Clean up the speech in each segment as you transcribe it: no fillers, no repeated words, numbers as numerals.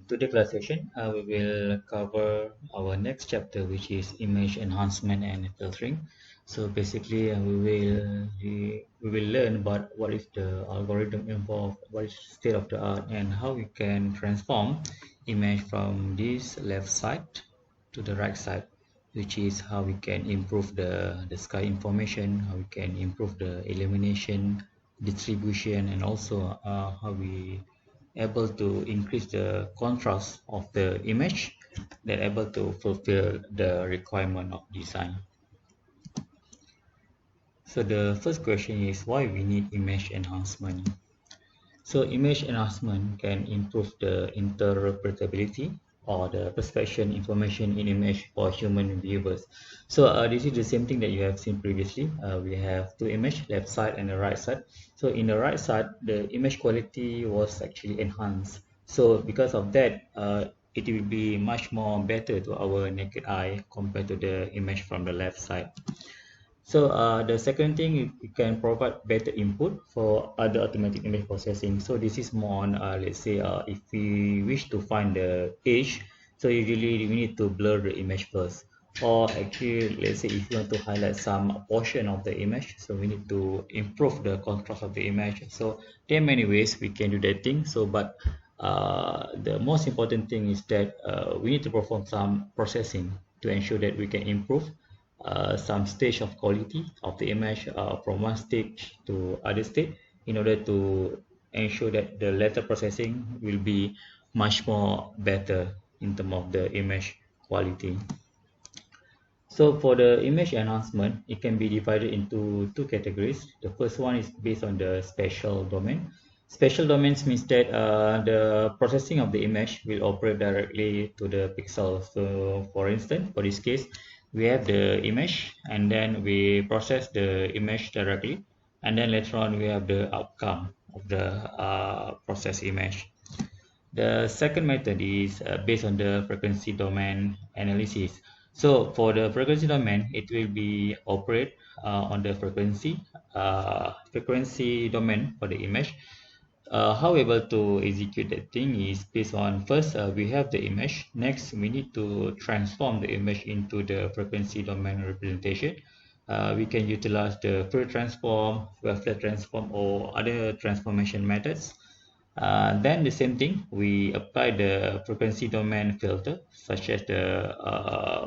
today's class session, we will cover our next chapter, which is image enhancement and filtering. So basically, we will learn about what is the algorithm involved, what is state of the art, and how we can transform image from this left side to the right side, which is how we can improve the sky information, how we can improve the illumination, distribution, and also how we able to increase the contrast of the image that able to fulfill the requirement of design. So the first question is why we need image enhancement. So image enhancement can improve the interpretability or the perception information in image for human viewers. So this is the same thing that you have seen previously. We have two images, left side and the right side. So in the right side, the image quality was actually enhanced. So because of that, it will be much more better to our naked eye compared to the image from the left side. So the second thing, you can provide better input for other automatic image processing. So this is more on, let's say, if we wish to find the age, so usually we need to blur the image first. Or actually, let's say if you want to highlight some portion of the image, so we need to improve the contrast of the image. So there are many ways we can do that thing. So, but the most important thing is that we need to perform some processing to ensure that we can improve some stage of quality of the image from one stage to other state in order to ensure that the later processing will be much more better in terms of the image quality. So for the image enhancement, it can be divided into two categories. The first one is based on the spatial domain. Spatial domains means that the processing of the image will operate directly to the pixel. So for instance, for this case, we have the image and then we process the image directly. And then later on, we have the outcome of the processed image. The second method is based on the frequency domain analysis. So for the frequency domain, it will be operate on the frequency domain for the image. How we able to execute that thing is based on first we have the image. Next, we need to transform the image into the frequency domain representation. We can utilize the Fourier transform, Weffler transform, or other transformation methods. Then the same thing, we apply the frequency domain filter, such as the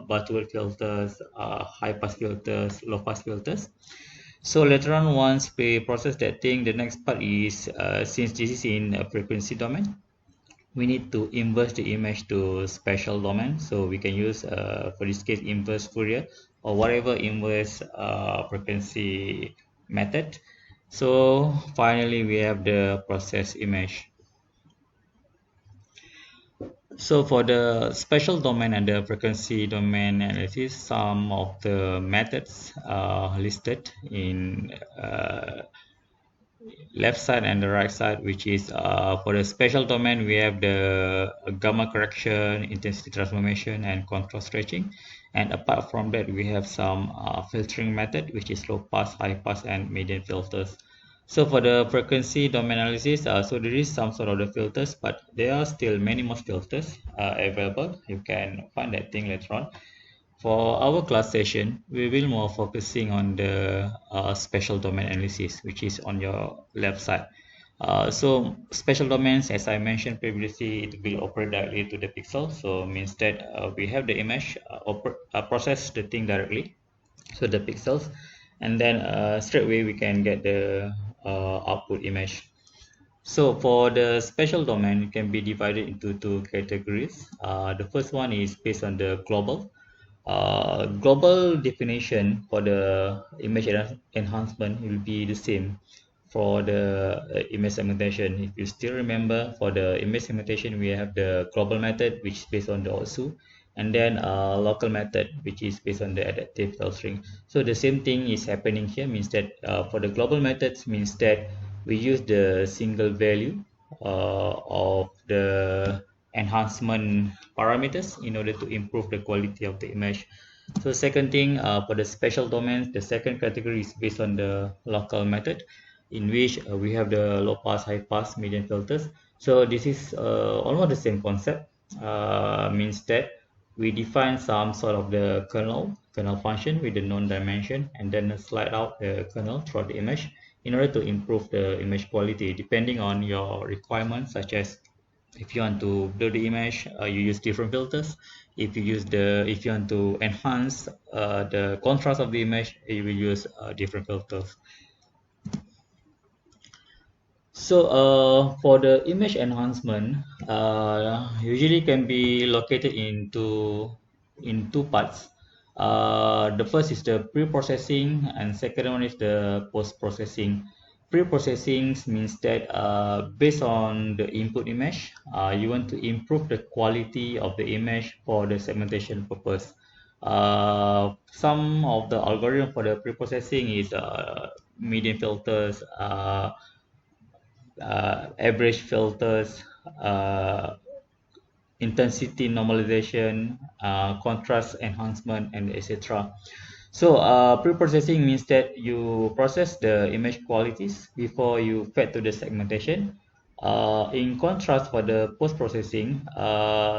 Bartol filters, high pass filters, low pass filters. So later on, once we process that thing, the next part is since this is in a frequency domain, we need to inverse the image to spatial domain. So we can use, for this case, inverse Fourier or whatever inverse frequency method. So finally, we have the processed image. So for the spatial domain and the frequency domain analysis, some of the methods are listed in left side and the right side, which is for the spatial domain, we have the gamma correction, intensity transformation, and contrast stretching. And apart from that, we have some filtering method, which is low pass, high pass, and median filters. So for the frequency domain analysis, so there is some sort of the filters, but there are still many more filters available. You can find that thing later on. For our class session, we will more focusing on the spatial domain analysis, which is on your left side. So spatial domains, as I mentioned previously, it will operate directly to the pixel. So means that we have the image, process the thing directly, so the pixels, and then straight away we can get the output image. So for the spatial domain, it can be divided into two categories. The first one is based on the global. Global definition for the image enhancement will be the same for the image segmentation. If you still remember, for the image segmentation, we have the global method, which is based on the OSU, and then local method, which is based on the adaptive filtering. So the same thing is happening here, means that for the global methods, means that we use the single value of the enhancement parameters in order to improve the quality of the image. So second thing, for the spatial domains, the second category is based on the local method. in which we have the low pass, high pass, median filters. So this is almost the same concept. Means that we define some sort of the kernel function with the known dimension, and then slide out the kernel throughout the image in order to improve the image quality depending on your requirements, such as if you want to blur the image, you use different filters. If you want to enhance the contrast of the image, you will use different filters. So for the image enhancement, usually can be located in two parts. The first is the pre-processing, and second one is the post-processing. Pre-processing means that based on the input image, you want to improve the quality of the image for the segmentation purpose. Some of the algorithm for the pre-processing is median filters, average filters, uh, intensity normalization, contrast enhancement, and etc. So pre-processing means that you process the image qualities before you fed to the segmentation. In contrast, for the post-processing,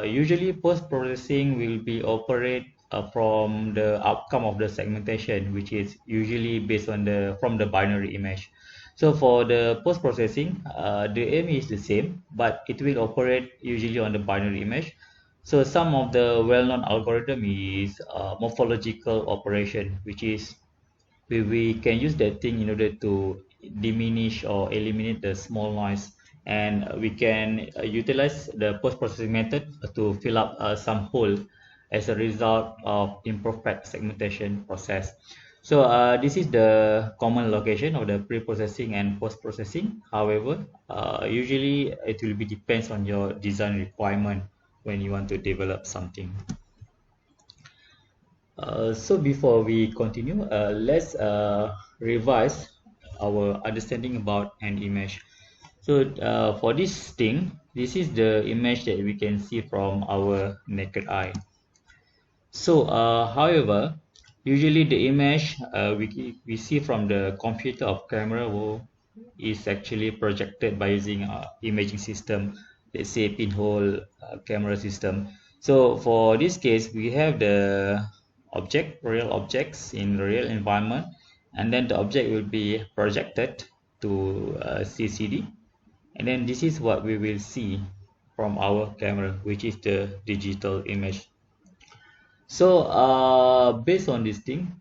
usually post-processing will be operate from the outcome of the segmentation, which is usually based on the from the binary image. So for the post-processing, the aim is the same, but it will operate usually on the binary image. So some of the well-known algorithm is morphological operation, which is we can use that thing in order to diminish or eliminate the small noise, and we can utilize the post-processing method to fill up some hole as a result of imperfect segmentation process. So this is the common location of the pre-processing and post-processing. However, usually it will be depends on your design requirement when you want to develop something. So before we continue, let's revise our understanding about an image. So for this thing, this is the image that we can see from our naked eye. So however, usually the image we see from the computer of camera is actually projected by using imaging system, let's say pinhole camera system. So for this case, we have the real objects in real environment, and then the object will be projected to CCD, and then this is what we will see from our camera, which is the digital image. So based on this thing,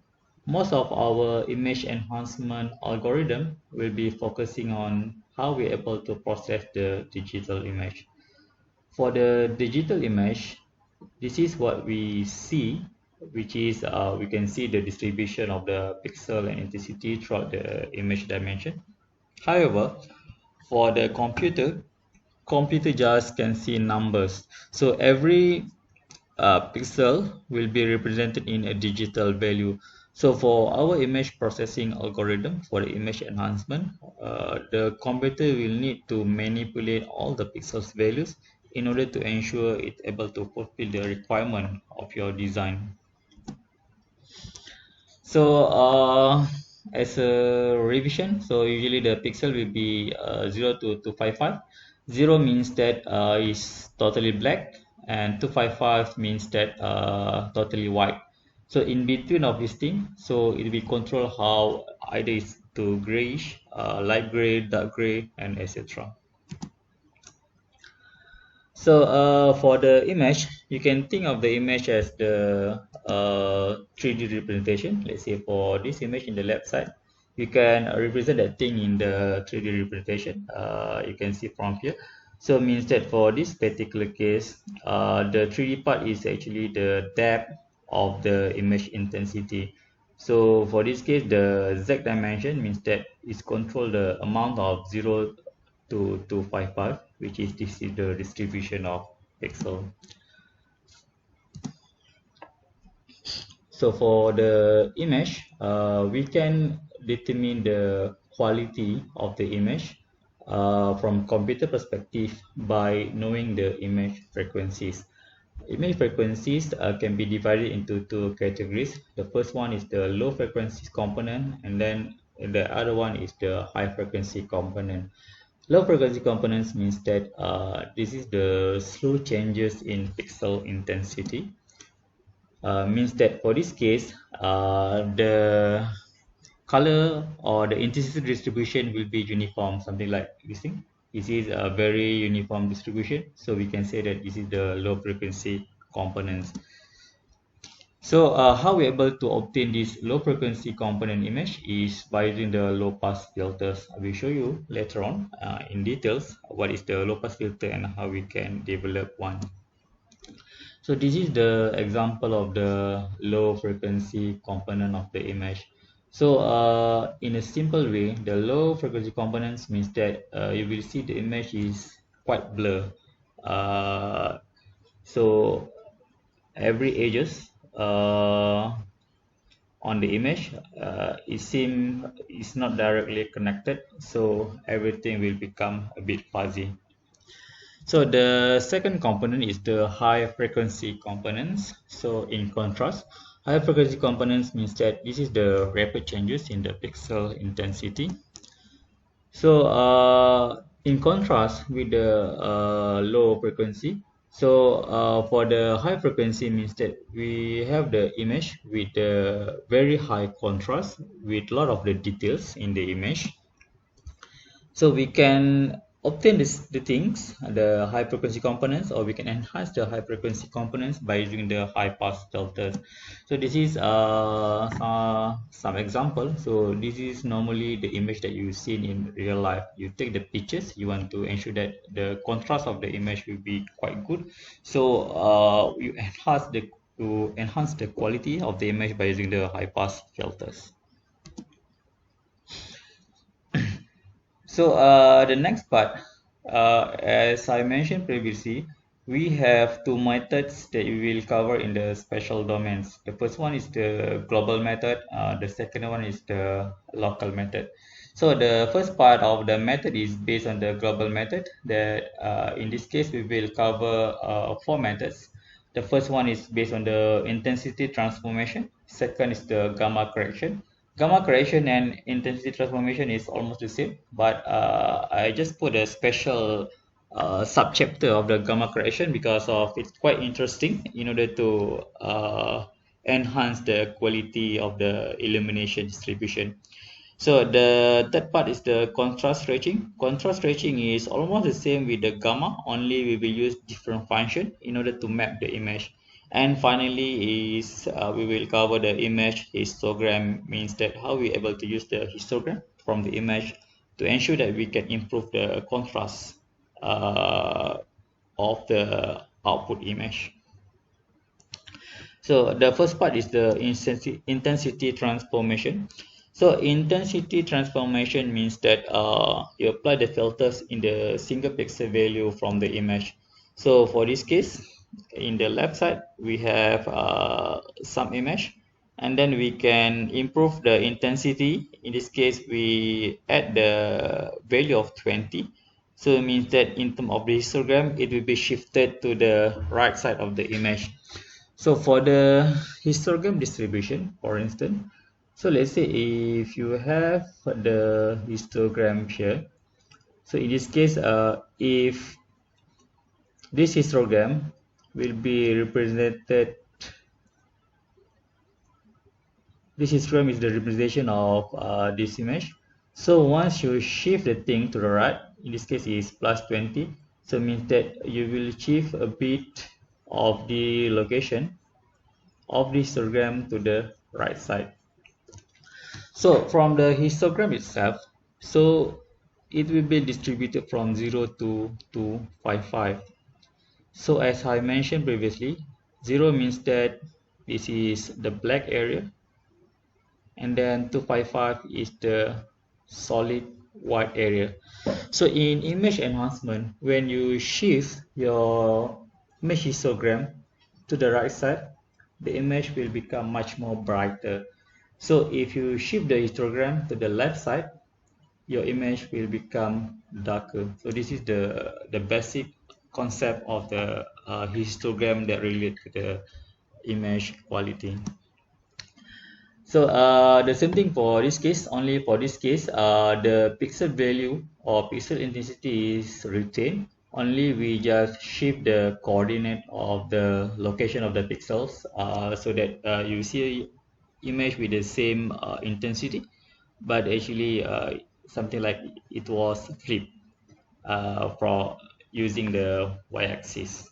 most of our image enhancement algorithm will be focusing on how we're able to process the digital image. For the digital image, this is what we see, which is we can see the distribution of the pixel and intensity throughout the image dimension. However, for the computer just can see numbers. So every pixel will be represented in a digital value. So for our image processing algorithm, for the image enhancement, the computer will need to manipulate all the pixels values in order to ensure it's able to fulfill the requirement of your design. So as a revision, so usually the pixel will be 0 to 255. 0 means that is totally black, and 255 means that totally white. So in between of this thing, so it will control how either it's to grayish, light gray, dark gray, and etc. So for the image, you can think of the image as the 3D representation. Let's say for this image in the left side, you can represent that thing in the 3D representation. You can see from here. So it means that for this particular case, the 3D part is actually the depth of the image intensity. So for this case, the Z dimension means that it's control the amount of 0 to 255, which is this is the distribution of pixel. So for the image, we can determine the quality of the image from computer perspective by knowing the image frequencies. Image frequencies can be divided into two categories. The first one is the low frequencies component, and then the other one is the high frequency component. Low frequency components means that this is the slow changes in pixel intensity. Means that for this case, the color or the intensity distribution will be uniform, something like this thing. This is a very uniform distribution, so we can say that this is the low frequency components. So how we're able to obtain this low frequency component image is by using the low pass filters. I will show you later on in details what is the low pass filter and how we can develop one. So this is the example of the low frequency component of the image. So in a simple way, the low frequency components means that you will see the image is quite blur. So every edges on the image is not directly connected, so everything will become a bit fuzzy. So the second component is the high frequency components. So in contrast, high frequency components means that this is the rapid changes in the pixel intensity. So in contrast with the low frequency, so for the high frequency means that we have the image with the very high contrast with a lot of the details in the image. So we can obtain the things, the high frequency components, or we can enhance the high frequency components by using the high pass filters. So this is some example. So this is normally the image that you see in real life. You take the pictures, you want to ensure that the contrast of the image will be quite good. So you enhance the quality of the image by using the high pass filters. So the next part, as I mentioned previously, we have two methods that we will cover in the spatial domains. The first one is the global method. The second one is the local method. So the first part of the method is based on the global method. That in this case we will cover four methods. The first one is based on the intensity transformation. Second is the gamma correction. Gamma correction and intensity transformation is almost the same, but I just put a special subchapter of the gamma correction because of it's quite interesting in order to enhance the quality of the illumination distribution. So the third part is the contrast stretching. Contrast stretching is almost the same with the gamma, only we will use different function in order to map the image. And finally is we will cover the image histogram, means that how we able to use the histogram from the image to ensure that we can improve the contrast of the output image. So the first part is the intensity transformation. So intensity transformation means that you apply the filters in the single pixel value from the image. So for this case, in the left side, we have some image, and then we can improve the intensity. In this case, we add the value of 20. So it means that in terms of the histogram, it will be shifted to the right side of the image. So for the histogram distribution, for instance, so let's say if you have the histogram here, so in this case, if this histogram will be represented, this histogram is the representation of this image. So once you shift the thing to the right, in this case is plus 20, so it means that you will shift a bit of the location of the histogram to the right side. So from the histogram itself, so it will be distributed from 0 to 255. So as I mentioned previously, 0 means that this is the black area, and then 255 is the solid white area. So in image enhancement, when you shift your image histogram to the right side, the image will become much more brighter. So if you shift the histogram to the left side, your image will become darker. So this is the basic concept of the histogram that relate to the image quality. So the same thing for this case. Only for this case, the pixel value or pixel intensity is retained. Only we just shift the coordinate of the location of the pixels, so that you see image with the same intensity, but actually something like it was flipped for using the y-axis.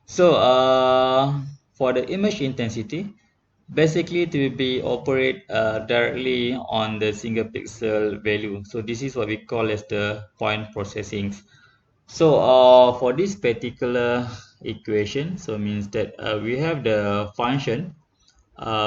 So for the image intensity, basically it will be operate directly on the single pixel value. So this is what we call as the point processing. So for this particular equation, so means that we have the function,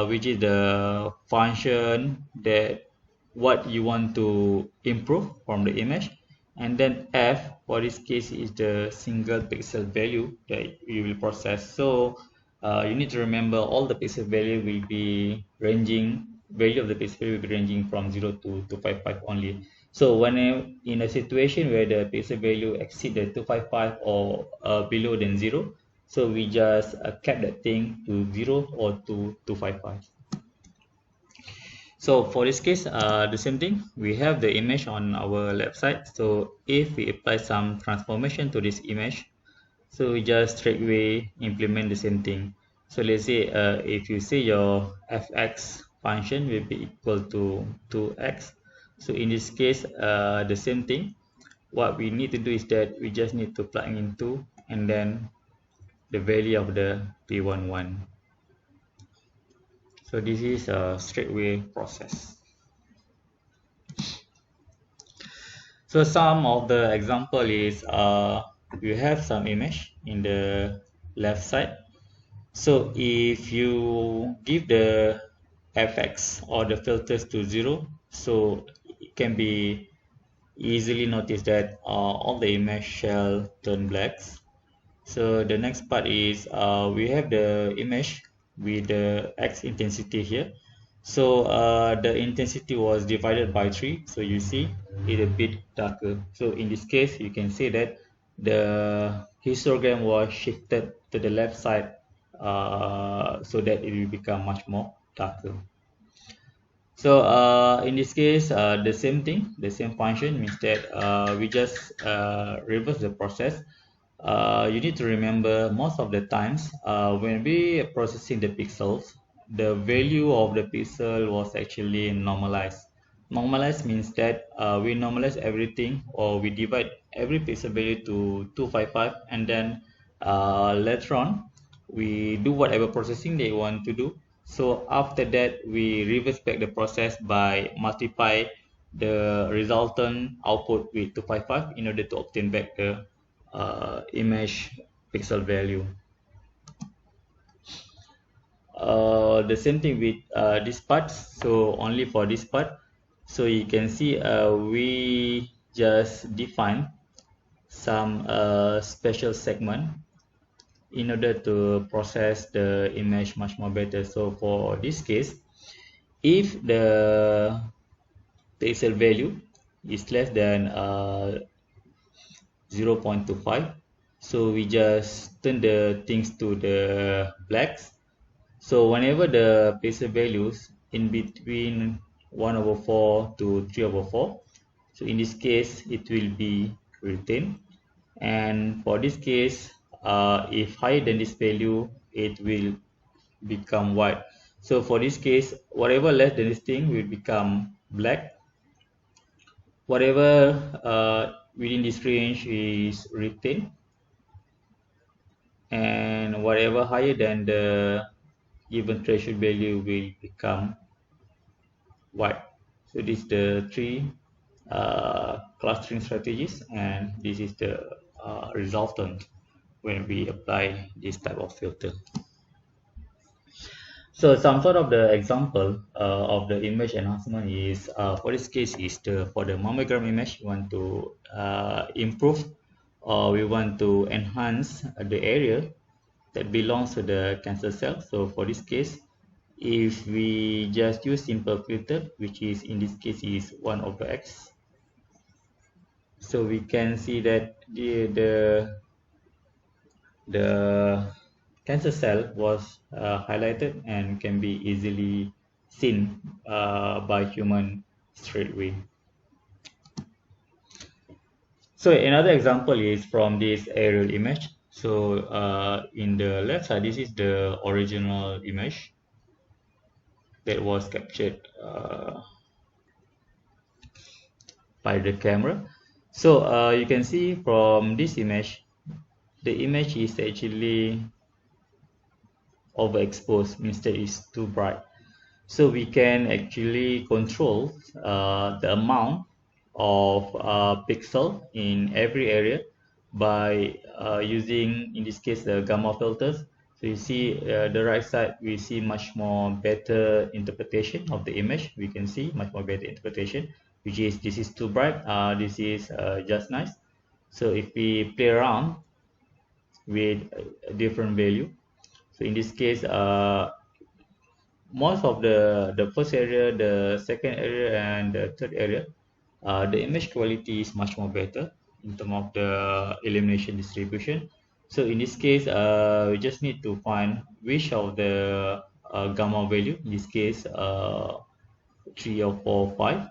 which is the function that what you want to improve from the image, and then f for this case is the single pixel value that you will process. So you need to remember all the pixel value will be ranging, value of the pixel value will be ranging from 0 to 255 only. So when in a situation where the pixel value exceed the 255 or below than 0, so we just cap that thing to 0 or to 255. So for this case, the same thing, we have the image on our left side. So if we apply some transformation to this image, so we just straight away implement the same thing. So let's say if you say your fx function will be equal to 2x. So in this case, the same thing. What we need to do is that we just need to plug in 2 and then the value of the p11. So this is a straightaway process. So some of the example is you have some image in the left side. So if you give the fx or the filters to 0, so it can be easily noticed that all the image shall turn blacks. So the next part is we have the image with the x intensity here. So the intensity was divided by 3. So you see it a bit darker. So in this case, you can say that the histogram was shifted to the left side so that it will become much more darker. So in this case, the same thing, the same function means that we just reverse the process. You need to remember most of the times when we are processing the pixels, the value of the pixel was actually normalized. Normalized means that we normalize everything, or we divide every pixel value to 255, and then later on we do whatever processing they want to do. So after that, we reverse back the process by multiply the resultant output with 255 in order to obtain back the image pixel value. The same thing with this part. So only for this part, so you can see we just define some special segment in order to process the image much more better. So for this case, if the pixel value is less than 0.25, so we just turn the things to the blacks. So whenever the pixel values in between 1 over 4 to 3 over 4, so in this case it will be retained, and for this case if higher than this value it will become white. So for this case, whatever less than this thing will become black, whatever within this range is retained, and whatever higher than the given threshold value will become white. So this is the three clustering strategies, and this is the resultant when we apply this type of filter. So some sort of the example of the image enhancement is for this case is for the mammogram image, we want to improve, or we want to enhance the area that belongs to the cancer cell. So for this case, if we just use simple filter, which is in this case is 1 over x, so we can see that the cancer cell was highlighted and can be easily seen by human straight away. So another example is from this aerial image. So in the left side, this is the original image that was captured by the camera. So you can see from this image, the image is actually overexposed, means that it's too bright. So we can actually control the amount of pixel in every area by using, in this case, the gamma filters. So you see the right side, we see much more better interpretation of the image. We can see much more better interpretation, which is this is too bright, this is just nice. So if we play around with a different value, so in this case, most of the first area, the second area, and the third area, the image quality is much more better in terms of the illumination distribution. So in this case, we just need to find which of the gamma value, in this case 3 or 4 or 5,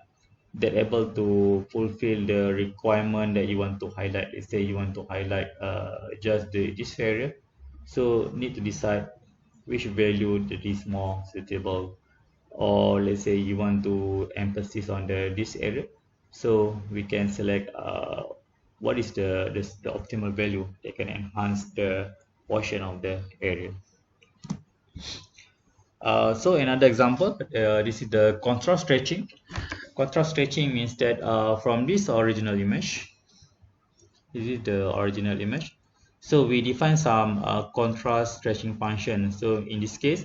that able to fulfill the requirement that you want to highlight. Let's say you want to highlight just this area, so need to decide which value that is more suitable. Or let's say you want to emphasize on this area, so we can select what is the optimal value that can enhance the portion of the area. So another example, this is the contrast stretching. Contrast stretching means that from this original image, this is the original image, so we define some contrast stretching function. So in this case,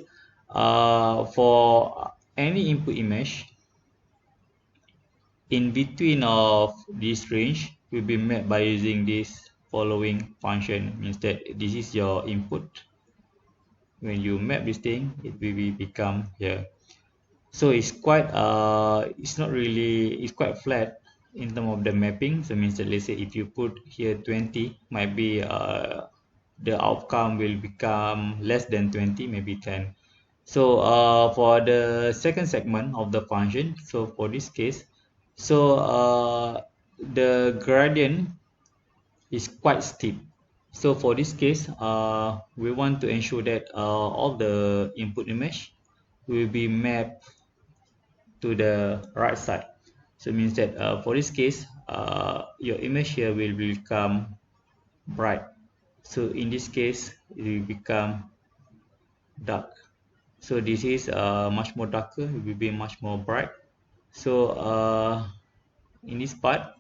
for any input image, in between of this range will be met by using this following function, means that this is your input. When you map this thing, it will become here. So it's quite it's not really, it's quite flat in terms of the mapping. So means that, let's say if you put here 20, might be the outcome will become less than 20, maybe 10. So for the second segment of the function, so for this case, so the gradient is quite steep. So for this case, we want to ensure that all the input image will be mapped to the right side. So it means that for this case, your image here will become bright. So in this case, it will become dark. So this is much more darker, it will be much more bright. So in this part,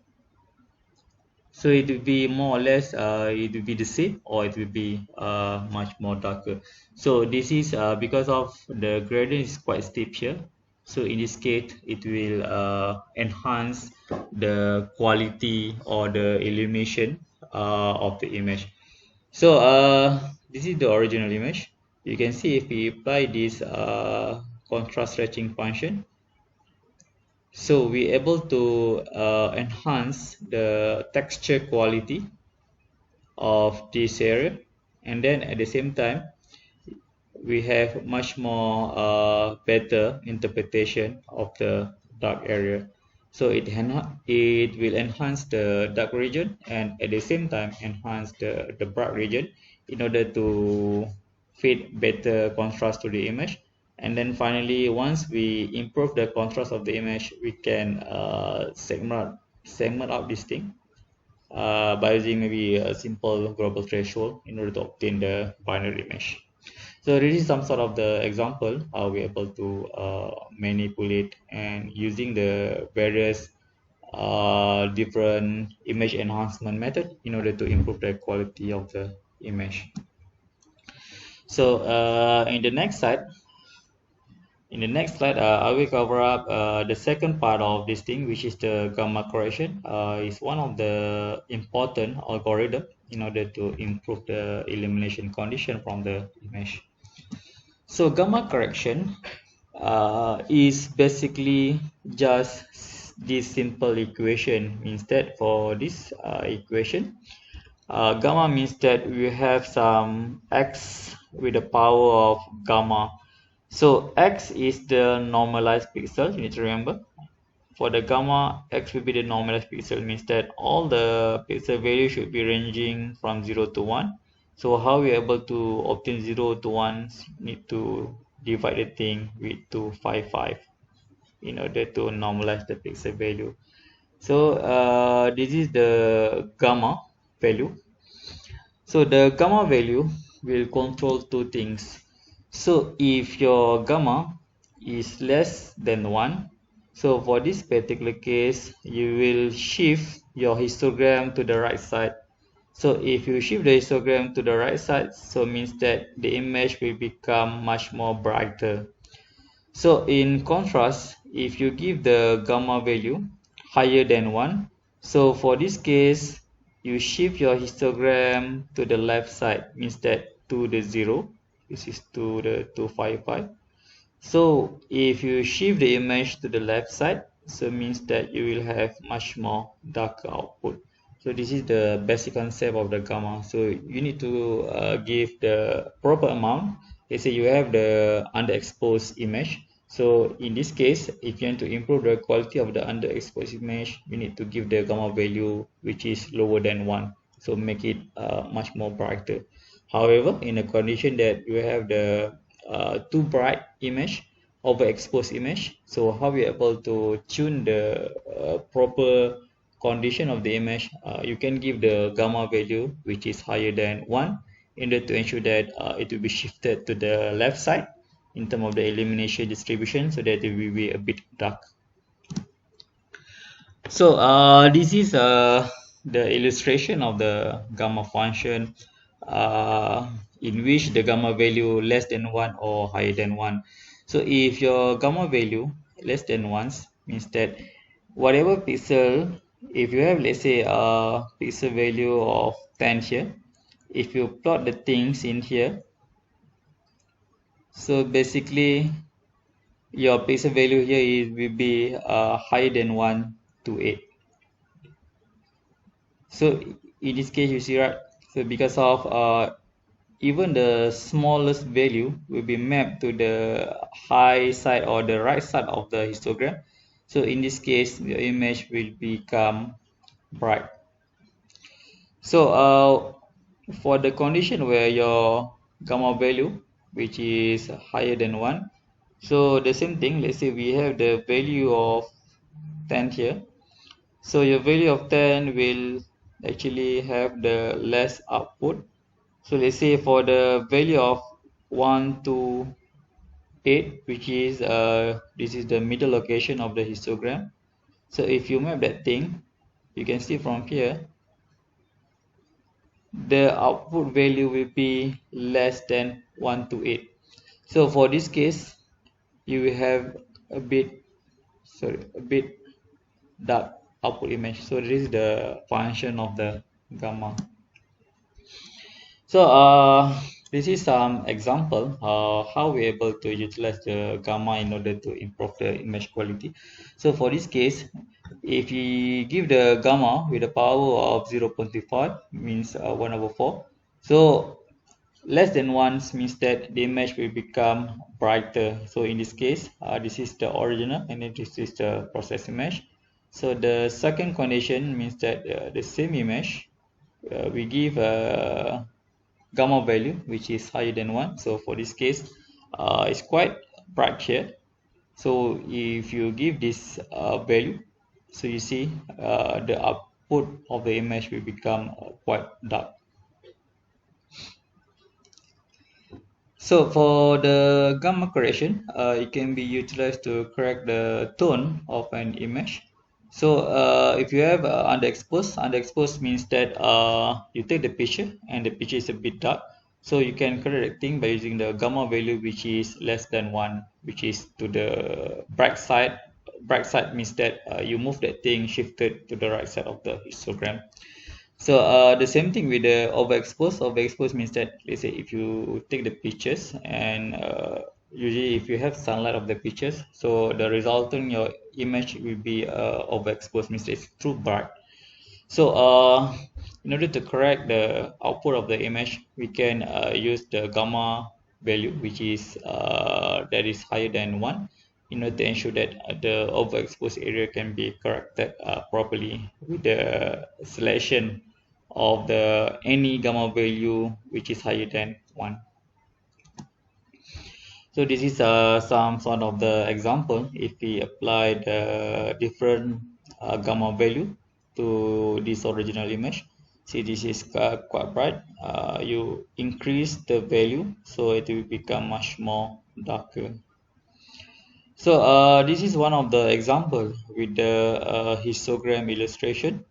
so it will be more or less it will be the same, or it will be much more darker. So this is because of the gradient is quite steep here. So in this case, it will enhance the quality or the illumination of the image. So this is the original image. You can see if we apply this contrast stretching function, so we're able to enhance the texture quality of this area, and then at the same time we have much more better interpretation of the dark area. So it will enhance the dark region and at the same time enhance the bright region in order to fit better contrast to the image. And then finally, once we improve the contrast of the image, we can segment out this thing by using maybe a simple global threshold in order to obtain the binary image. So this is some sort of the example how we're able to manipulate and using the various different image enhancement method in order to improve the quality of the image. So in the next slide, I will cover up the second part of this thing, which is the gamma correction. It's one of the important algorithm in order to improve the illumination condition from the image. So gamma correction is basically just this simple equation. Instead, for this equation, Gamma means that we have some x with the power of gamma. So x is the normalized pixel, you need to remember. For the gamma, x will be the normalized pixel, means that all the pixel values should be ranging from 0 to 1. So how we are able to obtain 0 to 1, need to divide the thing with 255 in order to normalize the pixel value. So this is the gamma value. So the gamma value will control two things. So if your gamma is less than 1, so for this particular case, you will shift your histogram to the right side. So if you shift the histogram to the right side, so means that the image will become much more brighter. So in contrast, if you give the gamma value higher than 1, so for this case, you shift your histogram to the left side, means that to the 0, this is to the 255. So if you shift the image to the left side, so means that you will have much more darker output. So this is the basic concept of the gamma. So you need to give the proper amount. Let's say you have the underexposed image. So in this case, if you want to improve the quality of the underexposed image, you need to give the gamma value which is lower than 1. So make it much more brighter. However, in a condition that you have the too bright image, overexposed image, so how we are able to tune the proper condition of the image, you can give the gamma value which is higher than 1 in order to ensure that it will be shifted to the left side in terms of the illumination distribution, so that it will be a bit dark. So this is the illustration of the gamma function in which the gamma value less than 1 or higher than 1. So if your gamma value less than 1 means that whatever pixel, if you have, let's say, a pixel value of 10 here, if you plot the things in here, so basically your pixel value here will be higher than 1 to 8. So in this case, you see, right? So because of even the smallest value will be mapped to the high side or the right side of the histogram. So in this case, the image will become bright. So for the condition where your gamma value, which is higher than 1, so the same thing, let's say we have the value of 10 here. So your value of 10 will actually have the less output. So let's say for the value of 1 to 8, which is this is the middle location of the histogram. So if you map that thing, you can see from here the output value will be less than 1 to 8. So for this case, you will have a bit dark output image. So this is the function of the gamma. So this is some example how we're able to utilize the gamma in order to improve the image quality. So for this case, if we give the gamma with a power of 0.25, means 1 over 4. So less than 1 means that the image will become brighter. So in this case, this is the original and then this is the process image. So the second condition means that the same image, we give a gamma value which is higher than 1. So for this case, it's quite bright here. So if you give this value, so you see the output of the image will become quite dark. So for the gamma correction, it can be utilized to correct the tone of an image. So if you have underexposed means that you take the picture and the picture is a bit dark. So you can correct the thing by using the gamma value which is less than 1, which is to the bright side. Bright side means that you move that thing shifted to the right side of the histogram. So the same thing with the overexposed. Overexposed means that, let's say, if you take the pictures and usually if you have sunlight of the pictures, so the resultant your image will be overexposed, means it's too bright. So in order to correct the output of the image, we can use the gamma value, which is that is higher than 1, in order to ensure that the overexposed area can be corrected properly with the selection of the any gamma value which is higher than 1. So this is some sort of the example. If we apply the different gamma value to this original image, see this is quite bright. You increase the value, so it will become much more darker. So this is one of the example with the histogram illustration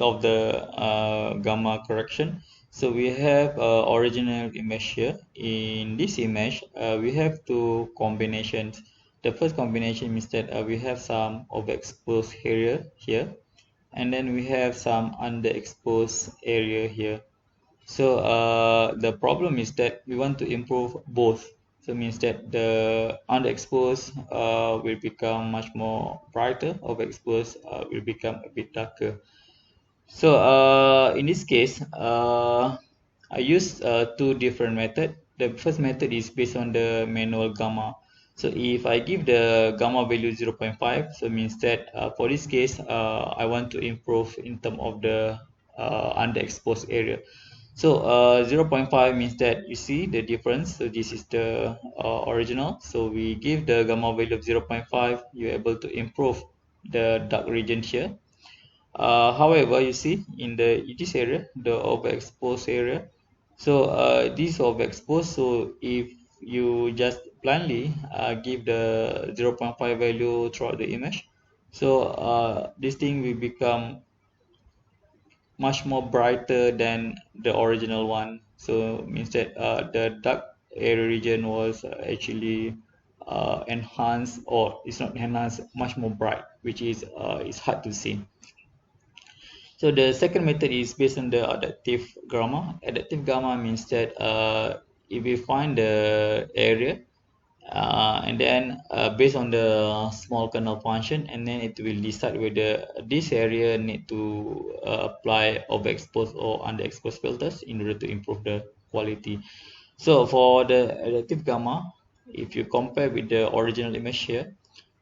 of the gamma correction. So we have original image here. In this image, we have two combinations. The first combination means that we have some overexposed area here, and then we have some underexposed area here. So the problem is that we want to improve both. So it means that the underexposed will become much more brighter, overexposed will become a bit darker. So in this case, I use two different methods. The first method is based on the manual gamma. So if I give the gamma value 0.5, so it means that for this case, I want to improve in terms of the underexposed area. So 0.5 means that you see the difference. So this is the original. So we give the gamma value of 0.5, you're able to improve the dark region here. However, you see in this area, the overexposed area. So this overexposed. So if you just blindly give the 0.5 value throughout the image, so this thing will become much more brighter than the original one. So means that the dark area region was actually enhanced, or it's not enhanced, much more bright, which is hard to see. So the second method is based on the adaptive gamma. Adaptive gamma means that if we find the area and then based on the small kernel function, and then it will decide whether this area need to apply overexposed or underexposed filters in order to improve the quality. So for the adaptive gamma, if you compare with the original image here,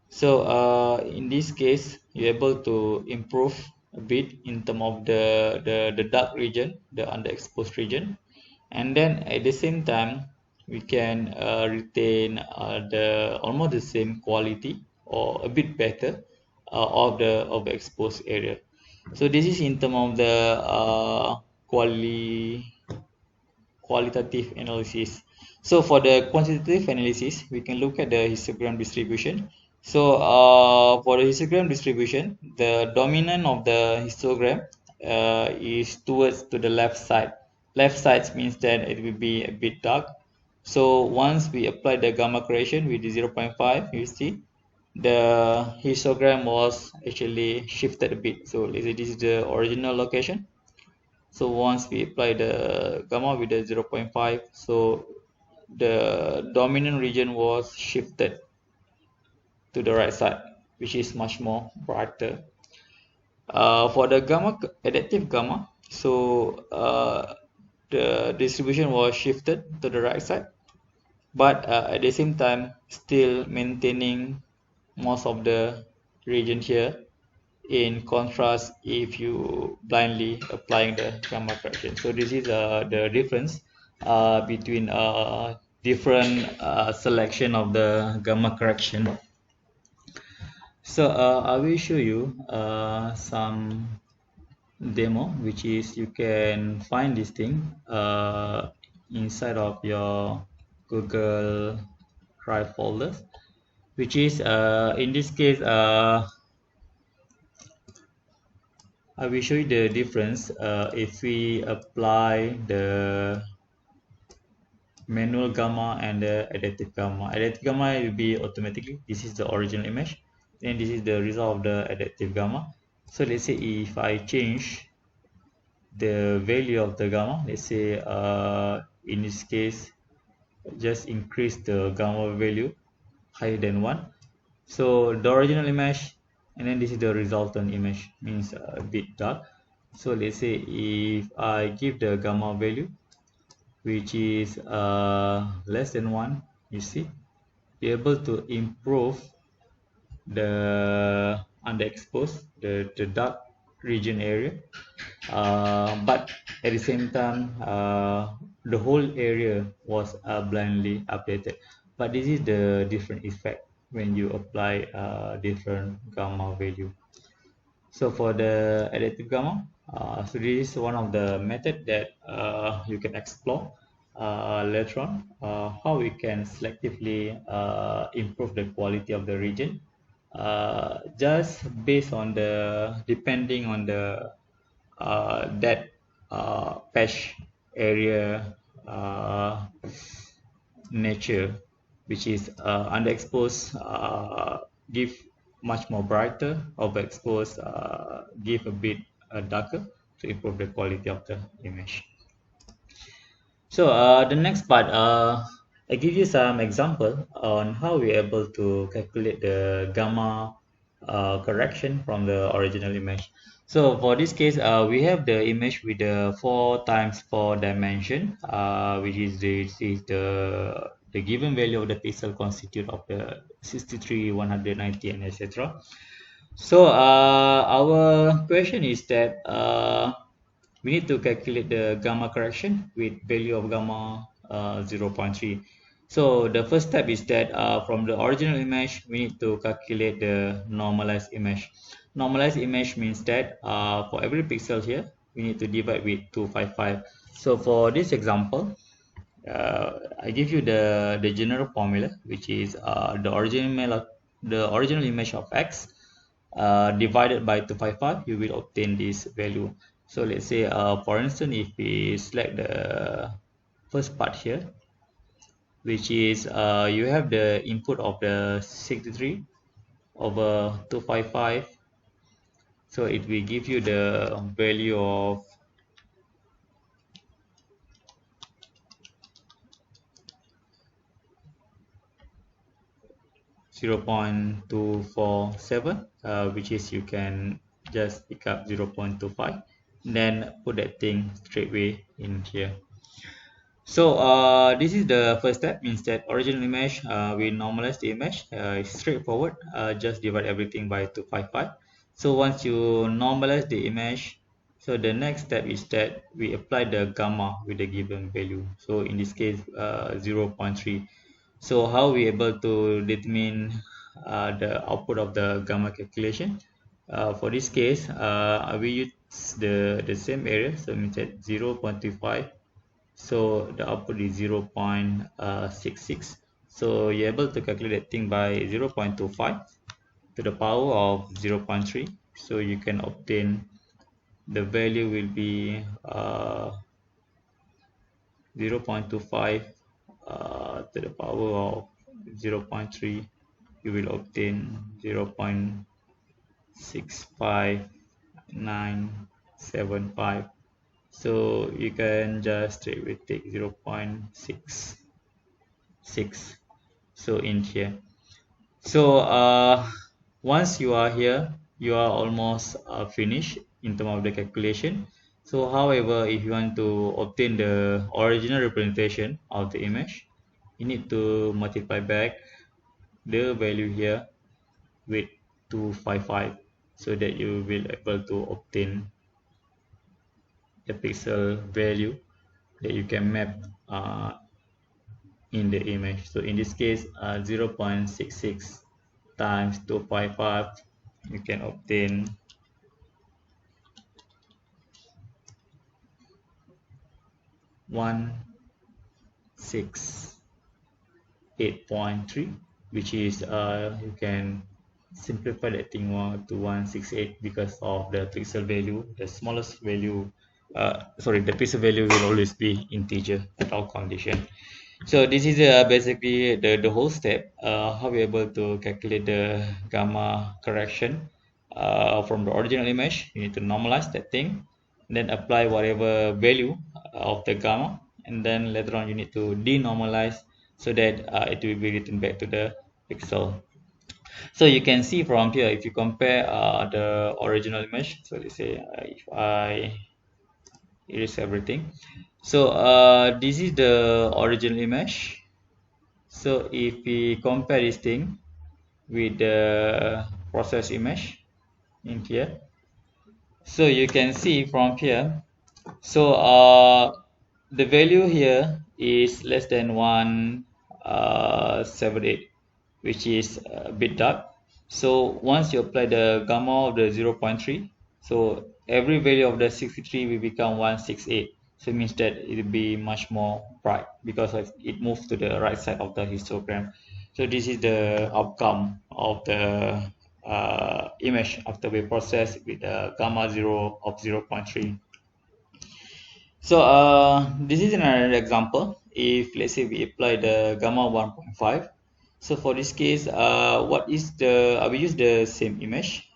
so in this case, you're able to improve a bit in terms of the dark region, the underexposed region, and then at the same time, we can retain the almost the same quality or a bit better of the overexposed area. So this is in terms of the qualitative analysis. So for the quantitative analysis, we can look at the histogram distribution. So for the histogram distribution, the dominant of the histogram is towards to the left side. Left side means that it will be a bit dark. So once we apply the gamma correction with the 0.5, you see the histogram was actually shifted a bit. So let's say this is the original location. So once we apply the gamma with the 0.5, so the dominant region was shifted to the right side, which is much more brighter. For the gamma adaptive gamma, so the distribution was shifted to the right side, but at the same time still maintaining most of the region here. In contrast, if you blindly applying the gamma correction, so this is the difference between different selection of the gamma correction. So I will show you some demo, which is you can find this thing inside of your Google Drive folders, which is in this case I will show you the difference if we apply the manual gamma and the adaptive gamma. Adaptive gamma will be automatically, this is the original image, and this is the result of the adaptive gamma. So let's say if I change the value of the gamma, let's say in this case just increase the gamma value higher than 1. So the original image, and then this is the resultant image, means a bit dark. So let's say if I give the gamma value which is less than 1, you see, be able to improve the underexposed, the dark region area, but at the same time the whole area was blindly updated. But this is the different effect when you apply different gamma value. So for the adaptive gamma, so this is one of the method that you can explore later on, how we can selectively improve the quality of the region, just based on the depending on the that patch area nature, which is underexposed give much more brighter, overexposed give a bit darker to improve the quality of the image. So the next part, I give you some example on how we're able to calculate the gamma correction from the original image. So for this case, we have the image with the 4 times 4 dimension, which is the given value of the pixel constitute of the 63, 190, and etc. So our question is that we need to calculate the gamma correction with value of gamma 0.3. So the first step is that from the original image, we need to calculate the normalized image. Normalized image means that for every pixel here, we need to divide with 255. So for this example, I give you the general formula, which is the original image of x divided by 255, you will obtain this value. So let's say for instance, if we select the first part here, which is you have the input of the 63 over 255, so it will give you the value of 0.247, which is you can just pick up 0.25, then put that thing straightway in here. So this is the first step, means that original image, we normalize the image. It's straightforward, just divide everything by 255. So once you normalize the image, so the next step is that we apply the gamma with the given value. So in this case 0.3. So how we able to determine the output of the gamma calculation? For this case, we use the same area, so means that 0.25. So the output is 0.66. So you're able to calculate that thing by 0.25 to the power of 0.3. So you can obtain the value will be 0.25 to the power of 0.3. You will obtain 0.65975. So you can just straightway take 0.66. So in here, so once you are here, you are almost finished in terms of the calculation. So however, if you want to obtain the original representation of the image, you need to multiply back the value here with 255, so that you will able to obtain the pixel value that you can map in the image. So in this case 0.66 times 255, you can obtain 168.3, which is you can simplify that thing to 168 because of the pixel value. The smallest value, the pixel value will always be integer at all condition. So this is basically the whole step, how we're able to calculate the gamma correction from the original image. You need to normalize that thing, then apply whatever value of the gamma, and then later on you need to denormalize so that it will be written back to the pixel. So you can see from here, if you compare the original image, so let's say if I erase everything, so this is the original image. So if we compare this thing with the process image in here, so you can see from here, so the value here is less than 178, which is a bit dark. So once you apply the gamma of the 0.3, so every value of the 63 will become 168. So it means that it will be much more bright because it moved to the right side of the histogram. So this is the outcome of the image after we process with the gamma 0 of 0.3. So this is another example. If let's say we apply the gamma 1.5, so for this case, what is the I will use the same image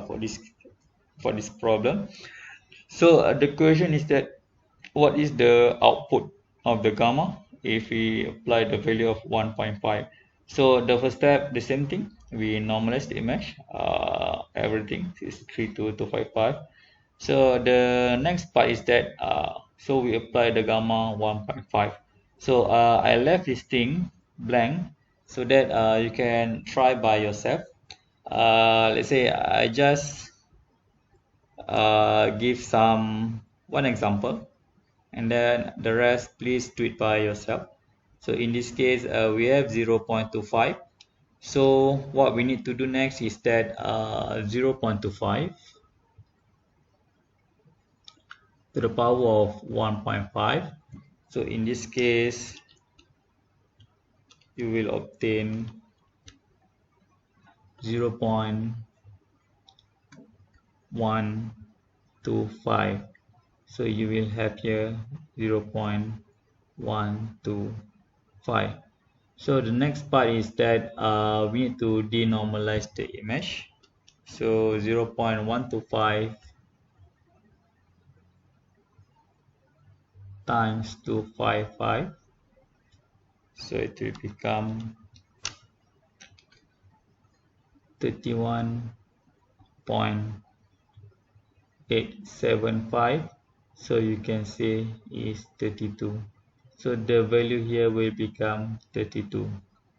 for this problem. So the question is that what is the output of the gamma if we apply the value of 1.5? So the first step, the same thing. We normalize the image. Everything is 32255. So the next part is that so we apply the gamma 1.5. So I left this thing blank so that you can try by yourself. Let's say I just give one example, and then the rest please do it by yourself. So in this case we have 0.25. So what we need to do next is that 0.25 to the power of 1.5. So in this case you will obtain 0.125. so you will have here 0.125. so the next part is that we need to denormalize the image. So 0.125 times 255, so it will become 31.875. so you can say is 32. So the value here will become 32.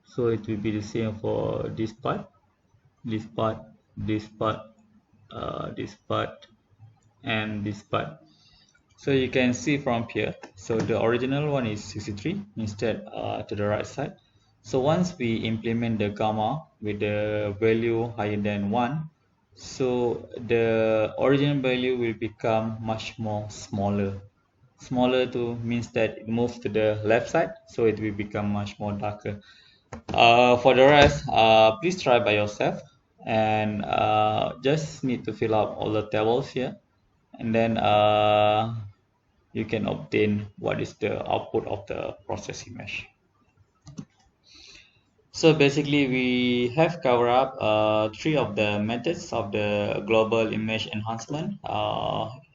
So it will be the same for this part, this part, this part, this part, and this part. So you can see from here, so the original one is 63 instead to the right side. So once we implement the gamma with the value higher than 1, so the original value will become much more smaller. Smaller to means that it moves to the left side, so it will become much more darker. For the rest, please try by yourself, and just need to fill out all the tables here, and then you can obtain what is the output of the process image. So basically we have covered up 3 of the methods of the global image enhancement: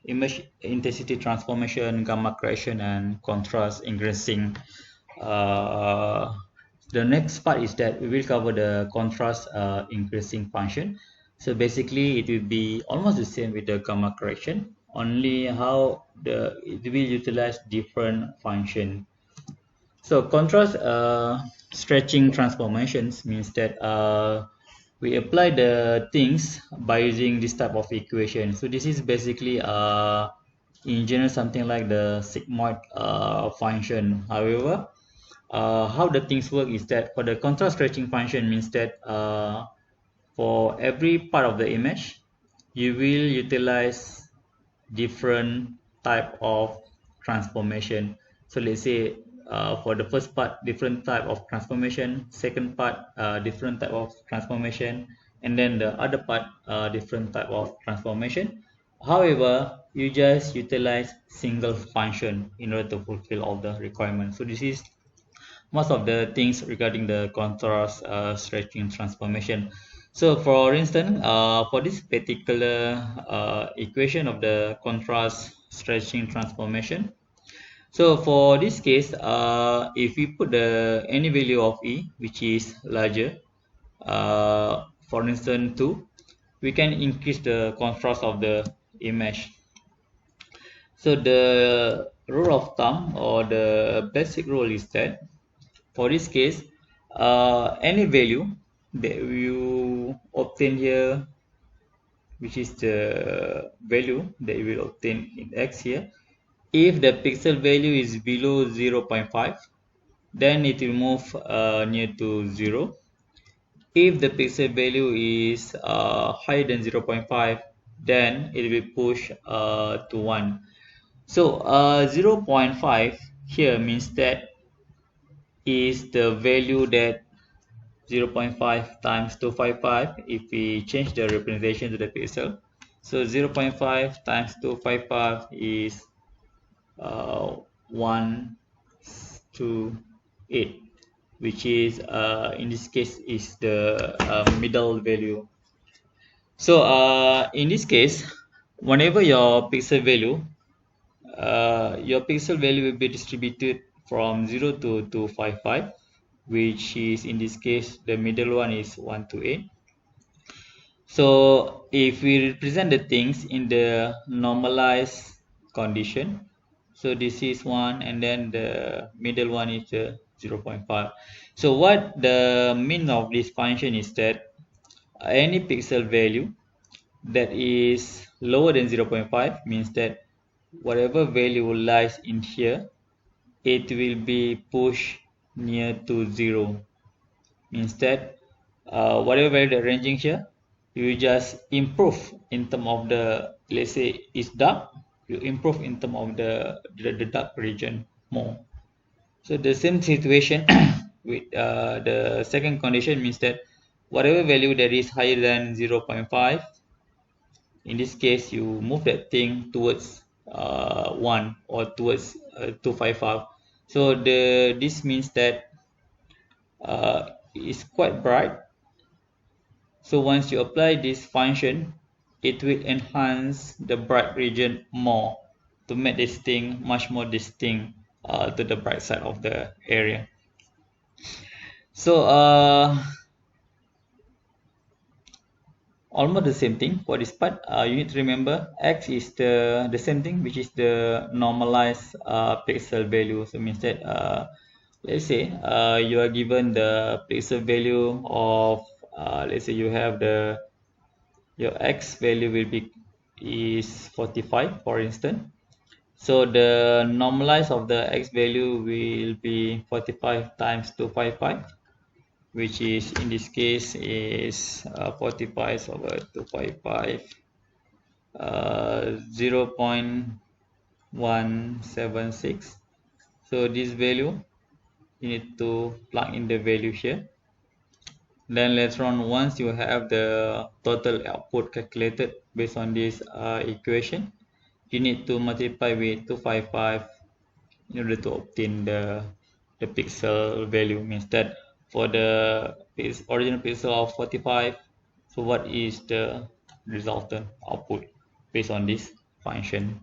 image intensity transformation, gamma correction, and contrast increasing. The next part is that we will cover the contrast increasing function. So basically it will be almost the same with the gamma correction, only how it will utilize different function. So contrast stretching transformations means that we apply the things by using this type of equation. So this is basically in general something like the sigmoid function. However, how the things work is that for the contrast stretching function means that for every part of the image you will utilize different type of transformation. So let's say for the first part different type of transformation, second part different type of transformation, and then the other part different type of transformation. However, you just utilize single function in order to fulfill all the requirements. So this is most of the things regarding the contrast stretching transformation. So for instance, for this particular equation of the contrast stretching transformation, so for this case, if we put the any value of E which is larger, for instance 2, we can increase the contrast of the image. So the rule of thumb or the basic rule is that for this case, any value that you obtain here, which is the value that you will obtain in x here, if the pixel value is below 0.5, then it will move near to 0. If the pixel value is higher than 0.5, then it will push to 1. So 0.5 here means that is the value that 0.5 times 255 if we change the representation to the pixel. So 0.5 times 255 is 128, which is in this case is the middle value. So in this case, whenever your pixel value will be distributed from 0 to 255, which is in this case the middle one is 128. So if we represent the things in the normalized condition, so this is 1 and then the middle one is 0.5. So what the mean of this function is that any pixel value that is lower than 0.5 means that whatever value lies in here, it will be pushed near to 0. Means that whatever value that ranging here, you just improve in terms of the, let's say it's dark, you improve in terms of the dark region more. So the same situation with the second condition means that whatever value that is higher than 0.5, in this case you move that thing towards 1 or towards 255. So this means that it's quite bright. So once you apply this function, it will enhance the bright region more to make this thing much more distinct to the bright side of the area. So almost the same thing for this part. You need to remember x is the same thing, which is the normalized pixel value. So means that let's say you are given the pixel value of let's say you have your x value will be is 45 for instance. So the normalized of the x value will be 45 times 255, which is in this case is 45 over 255, 0.176. So this value you need to plug in the value here. Then later on, once you have the total output calculated based on this equation, you need to multiply with 255 in order to obtain the pixel value. Means that for the original pixel of 45, so what is the resultant output based on this function?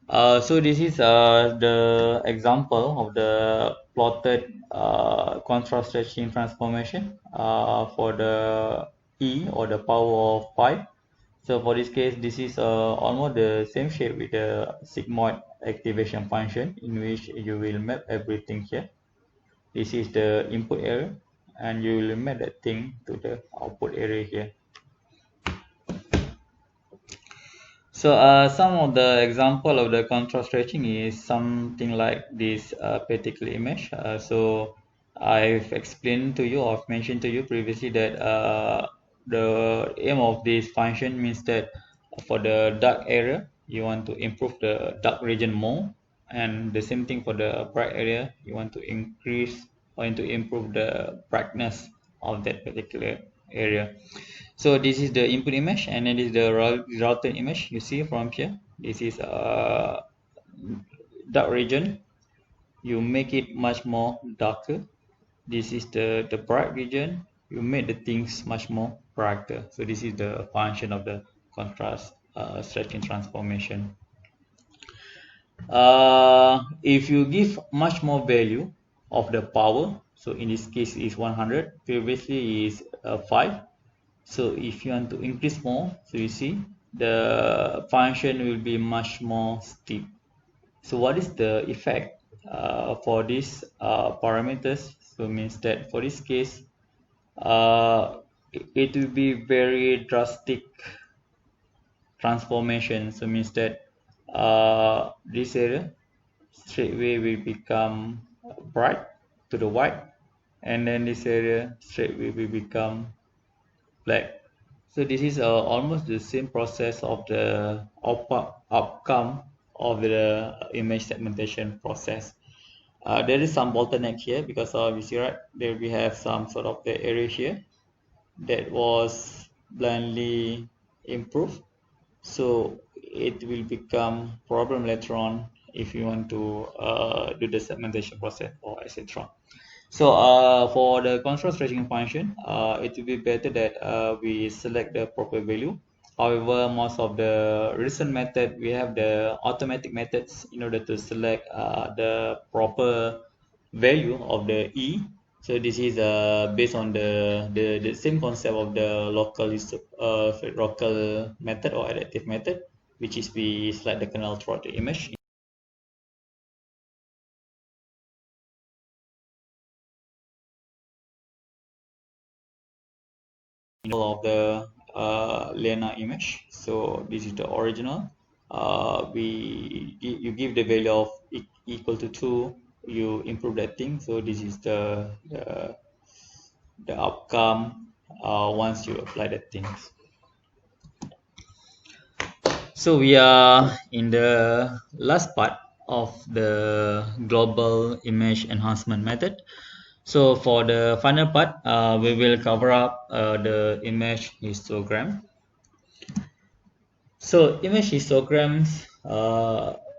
So this is the example of the plotted contrast stretching transformation for the E or the power of pi. So for this case, this is almost the same shape with the sigmoid activation function, in which you will map everything here. This is the input area, and you will map that thing to the output area here. So some of the example of the contrast stretching is something like this particular image. So I've explained to you, or I've mentioned to you previously that the aim of this function means that for the dark area, you want to improve the dark region more, and the same thing for the bright area, you want to increase or to improve the brightness of that particular area. So this is the input image, and then this is the resultant image you see from here. This is a dark region. You make it much more darker. This is the bright region. You make the things much more brighter. So this is the function of the contrast stretching transformation. If you give much more value of the power, So in this case is 100, previously is 5. So if you want to increase more, so you see the function will be much more steep. So what is the effect for these parameters? So means that for this case, it will be very drastic transformation. So means that this area straight away will become bright to the white, and then this area straight away will become black. So this is almost the same process of the outcome of the image segmentation process. There is some bottleneck here because you see right there we have some sort of the area here that was blindly improved, so it will become problem later on if you want to do the segmentation process or etc. So for the control stretching function, it will be better that we select the proper value. However, most of the recent method, we have the automatic methods in order to select the proper value of the E. So this is based on the same concept of the local method or adaptive method, which is we select the kernel throughout the image. Of the Lena image. So this is the original. You give the value of equal to 2, you improve that thing. So this is the outcome once you apply that things. So we are in the last part of the global image enhancement method. So for the final part, we will cover up the image histogram. So image histograms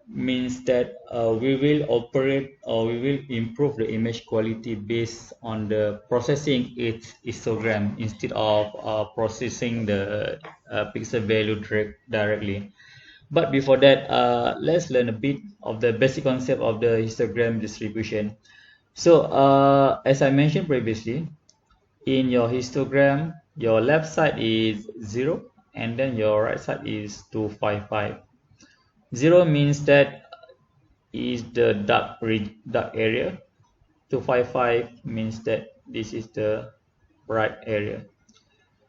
means that we will operate or we will improve the image quality based on the processing its histogram instead of processing the pixel value directly. But before that, let's learn a bit of the basic concept of the histogram distribution. So as I mentioned previously, in your histogram, your left side is 0 and then your right side is 255. 0 means that is the dark area. 255 means that this is the bright area.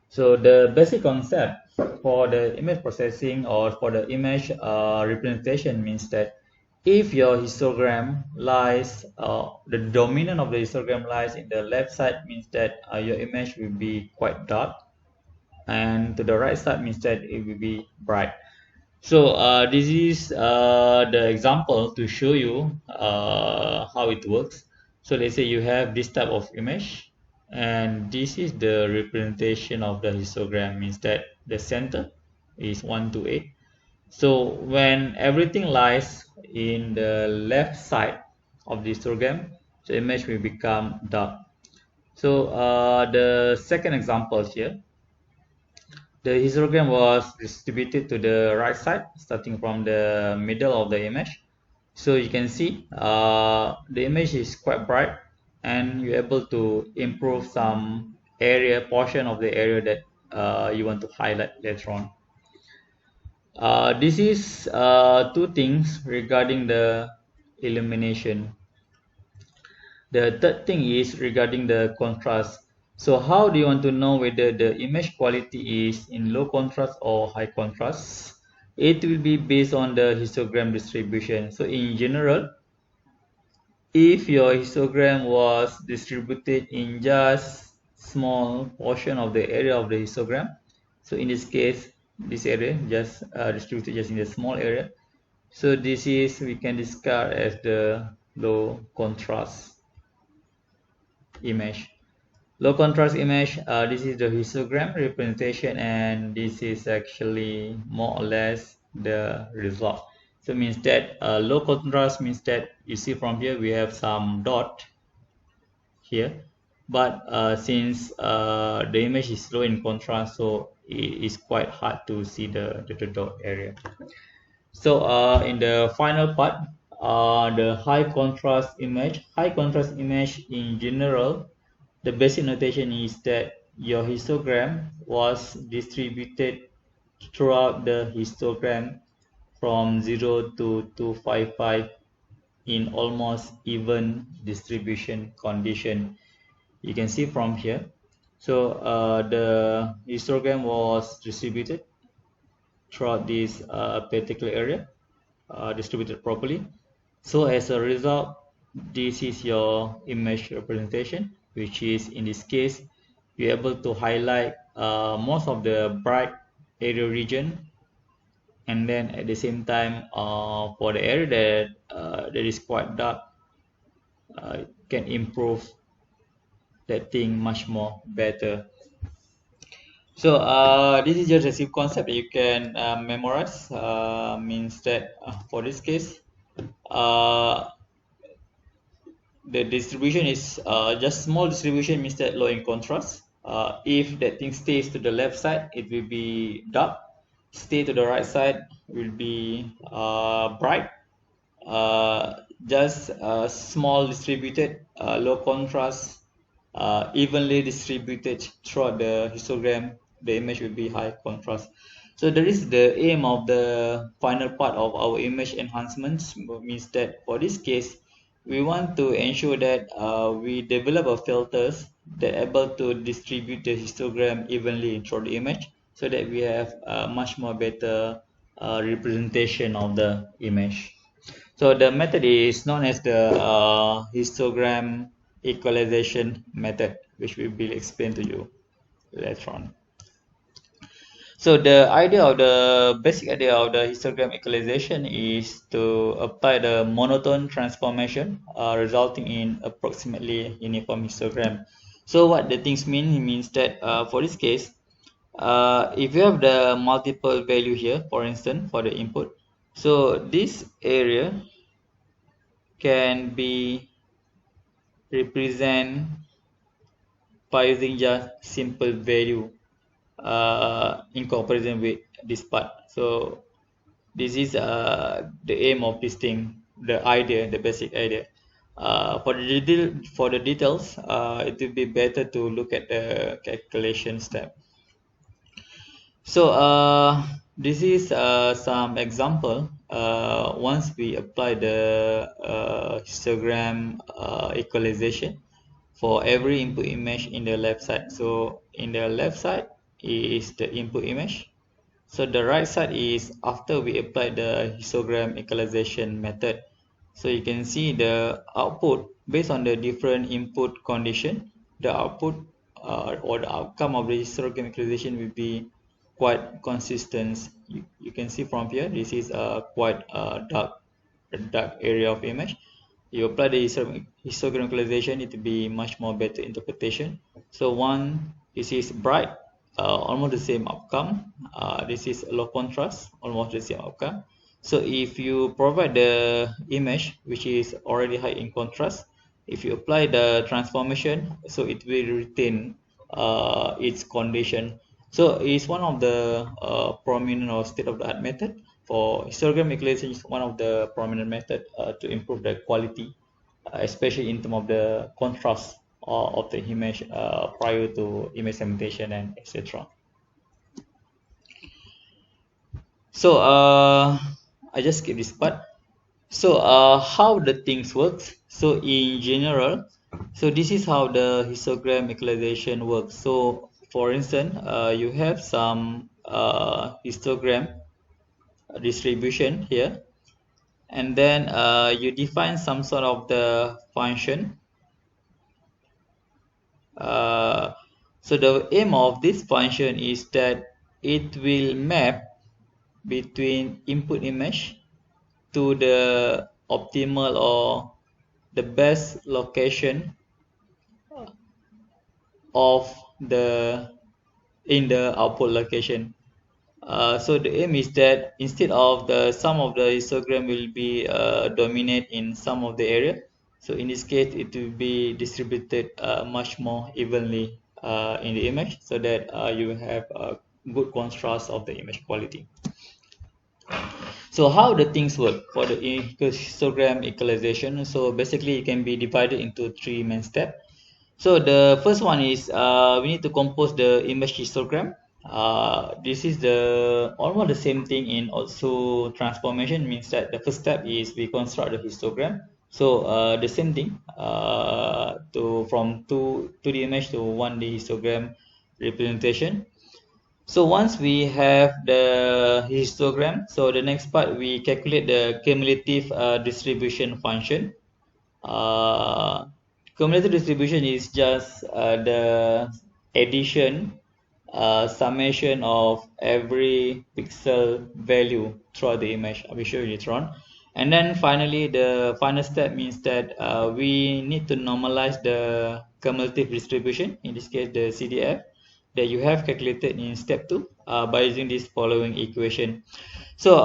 So the basic concept for the image processing or for the image representation means that if your histogram lies, the dominant of the histogram lies in the left side, means that your image will be quite dark, and to the right side means that it will be bright. So this is the example to show you how it works. So let's say you have this type of image, and this is the representation of the histogram, means that the center is 1 to 8. So when everything lies in the left side of the histogram, the image will become dark. So the second example here, the histogram was distributed to the right side, starting from the middle of the image. So you can see the image is quite bright, and you're able to improve some portion of the area that you want to highlight later on. This is two things regarding the illumination. The third thing is regarding the contrast. So how do you want to know whether the image quality is in low contrast or high contrast? It will be based on the histogram distribution. So in general, if your histogram was distributed in just small portion of the area of the histogram, so in this case, this area just distributed just in a small area, so this is we can discard as the low contrast image. Low contrast image, this is the histogram representation, and this is actually more or less the result. So it means that low contrast means that you see from here we have some dot here, but since the image is low in contrast, so it is quite hard to see the dot area. So in the final part, the high contrast image. High contrast image in general, the basic notation is that your histogram was distributed throughout the histogram from 0 to 255 in almost even distribution condition. You can see from here. So the histogram was distributed throughout this particular area, distributed properly. So as a result, this is your image representation, which is in this case, you're able to highlight most of the bright area region, and then at the same time, for the area that is quite dark, can improve that thing much more better. So this is just a simple concept that you can memorize. Means that for this case, uh, the distribution is just small distribution, means that low in contrast. If that thing stays to the left side, it will be dark. Stay to the right side will be bright. Just small distributed, low contrast, evenly distributed throughout the histogram, the image will be high contrast. So that is the aim of the final part of our image enhancements. Means that for this case, we want to ensure that we develop a filters that able to distribute the histogram evenly through the image, so that we have a much more better representation of the image. So the method is known as the histogram equalization method, which will be explained to you later on. So the basic idea of the histogram equalization is to apply the monotone transformation, resulting in approximately uniform histogram. So what the things mean, it means that for this case, if you have the multiple value here, for instance, for the input, so this area can be represented by using just simple value in comparison with this part. So this is the aim of this thing, the idea, the basic idea. For the details, it will be better to look at the calculation step. So this is some example. Once we apply the histogram equalization for every input image in the left side. So in the left side is the input image. So the right side is after we apply the histogram equalization method. So you can see the output based on the different input condition. The output or the outcome of the histogram equalization will be quite consistent. You can see from here, this is quite dark area of image. You apply the histogram equalization, it will be much more better interpretation. So this is bright, almost the same outcome. This is low contrast, almost the same outcome. So if you provide the image which is already high in contrast, if you apply the transformation, so it will retain its condition. So it's one of the prominent or state-of-the-art method for histogram equalization. Is one of the prominent method to improve the quality, especially in terms of the contrast of the image prior to image segmentation and etc. So I just skip this part. So how the things works. So in general, so this is how the histogram equalization works. So for instance, you have some histogram distribution here, and then you define some sort of the function. So the aim of this function is that it will map between input image to the optimal or the best location of in the output location. So the aim is that instead of the sum of the histogram will be dominate in some of the area, so in this case it will be distributed much more evenly in the image, so that you have a good contrast of the image quality. So how the things work for the histogram equalization? So basically it can be divided into three main steps. So the first one is we need to compose the image histogram. This is the almost the same thing in also transformation, means that the first step is we construct the histogram. So the same thing to from 2D image to 1D histogram representation. So once we have the histogram, so the next part we calculate the cumulative distribution function. uh, Cumulative distribution is just the addition, summation of every pixel value throughout the image. I will show you later on. And then finally, the final step means that we need to normalize the cumulative distribution, in this case the CDF, that you have calculated in step 2 by using this following equation. So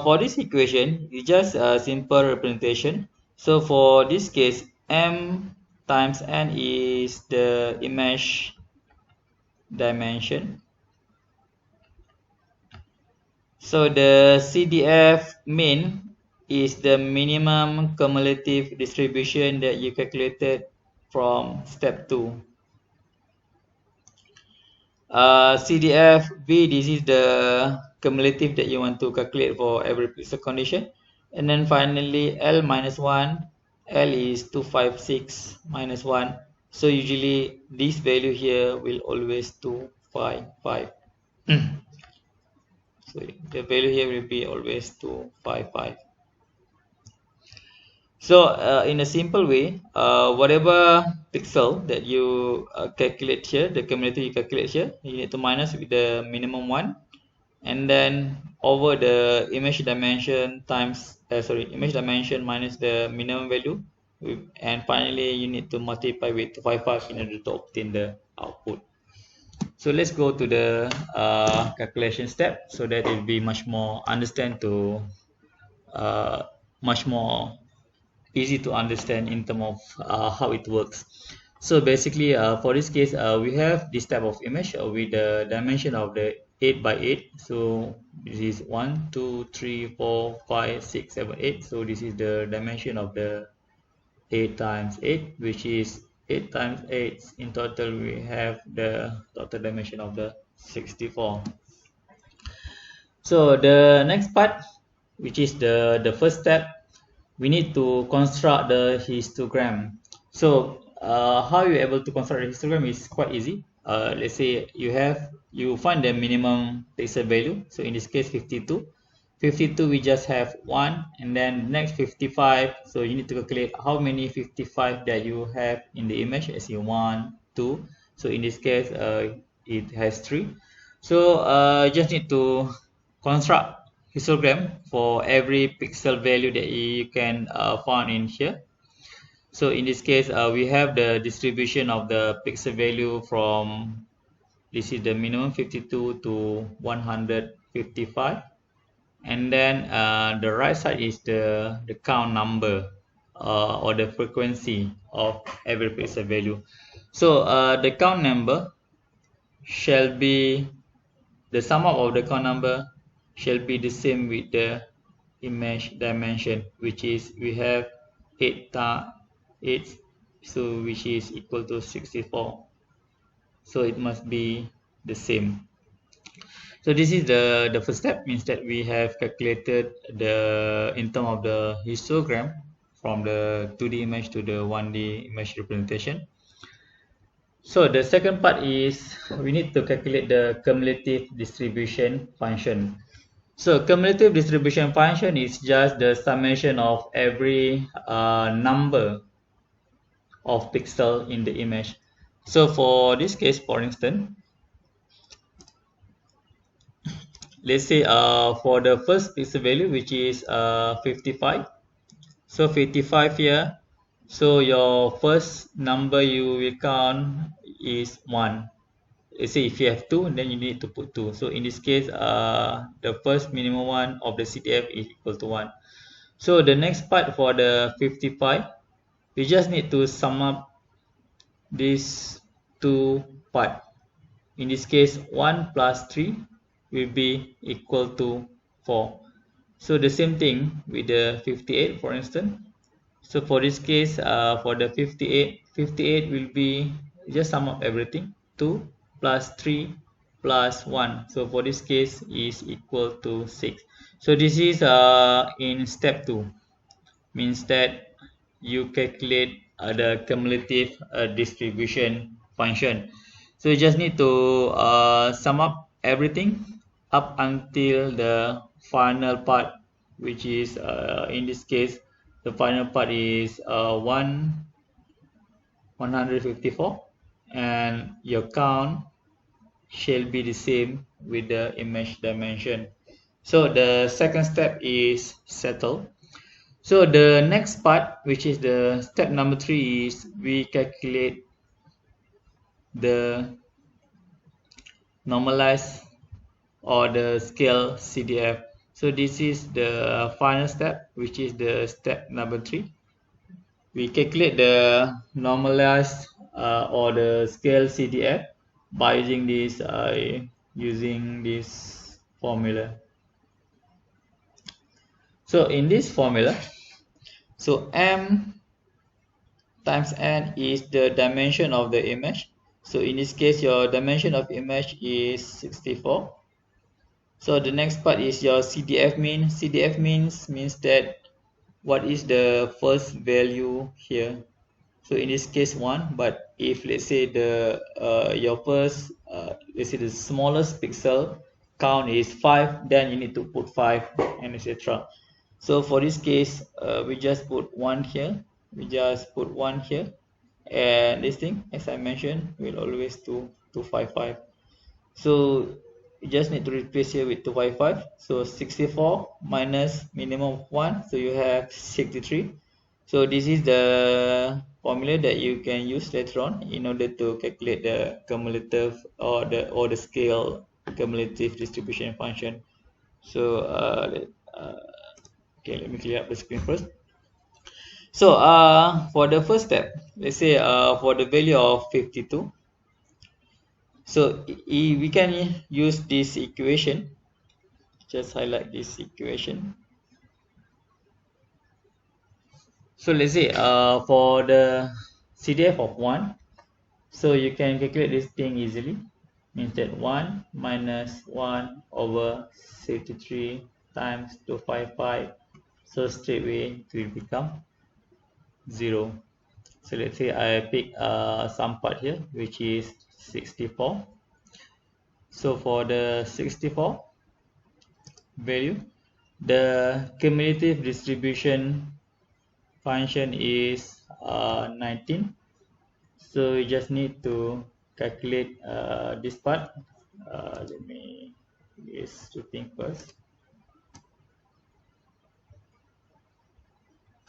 for this equation, it's just a simple representation. So for this case, m times n is the image dimension. So the CDF mean is the minimum cumulative distribution that you calculated from step 2. CDF V, this is the cumulative that you want to calculate for every pixel condition. And then finally L minus 1, L is 256 minus 1. So usually this value here will always 255. So the value here will be always 255. So in a simple way, whatever pixel that you calculate here, the cumulative you calculate here, you need to minus with the minimum one, and then over the image dimension times image dimension minus the minimum value, and finally you need to multiply with 255 in order to obtain the output. So let's go to the calculation step, so that it will be much more much more easy to understand in terms of how it works. So basically for this case we have this type of image with the dimension of the 8 by 8. So this is 1 2 3 4 5 6 7 8. So this is the dimension of the 8 times 8, which is 8 times 8. In total we have the total dimension of the 64. So the next part, which is the first step, we need to construct the histogram. So how you're able to construct the histogram is quite easy. Let's say you find the minimum pixel value. So in this case 52. 52 we just have 1, and then next 55. So you need to calculate how many 55 that you have in the image, as in 1 2. So in this case it has 3. So you just need to construct histogram for every pixel value that you can find in here. So in this case we have the distribution of the pixel value from, this is the minimum 52 to 155, and then the right side is the count number or the frequency of every pixel value. So the count number shall be, the sum up of the count number shall be the same with the image dimension, which is we have 8 so which is equal to 64. So it must be the same. So this is the first step, means that we have calculated the in terms of the histogram from the 2D image to the 1D image representation. So the second part is we need to calculate the cumulative distribution function. So cumulative distribution function is just the summation of every number of pixel in the image. So for this case, for instance, let's say for the first pixel value, which is 55. So 55 here. So your first number you will count is 1. Let's say if you have 2, then you need to put 2. So in this case the first minimum one of the CTF is equal to 1. So the next part for the 55, you just need to sum up these two parts. In this case 1 plus 3 will be equal to 4. So the same thing with the 58, for instance. So for this case, for the 58 will be just sum up everything. 2 plus 3 plus 1. So for this case is equal to 6. So this is in step 2. Means that you calculate the cumulative distribution function. So you just need to sum up everything up until the final part, which is in this case the final part is 154, and your count shall be the same with the image dimension. So the second step is settled. So the next part, which is the step number 3, is we calculate the normalized or the scale CDF. So this is the final step, which is the step number 3. We calculate the normalized or the scale CDF by using this formula. So in this formula, so m times n is the dimension of the image. So in this case, your dimension of image is 64. So the next part is your CDF mean. CDF means that what is the first value here. So in this case 1, but if let's say the your first let's say the smallest pixel count is 5, then you need to put 5 and etc. So for this case, we just put 1 here. We just put 1 here, and this thing, as I mentioned, will always 255. So you just need to replace here with 255. So 64 minus minimum of 1, so you have 63. So this is the formula that you can use later on in order to calculate the cumulative or the scale cumulative distribution function. So okay, let me clear up the screen first. So for the first step, let's say for the value of 52, so we can use this equation. Just highlight this equation. So let's say for the CDF of 1, so you can calculate this thing easily. Means that 1 minus 1 over 63 times 255. So straight away it will become 0. So let's say I pick some part here, which is 64. So for the 64 value, the cumulative distribution function is 19. So you just need to calculate this part. Let me use two things first.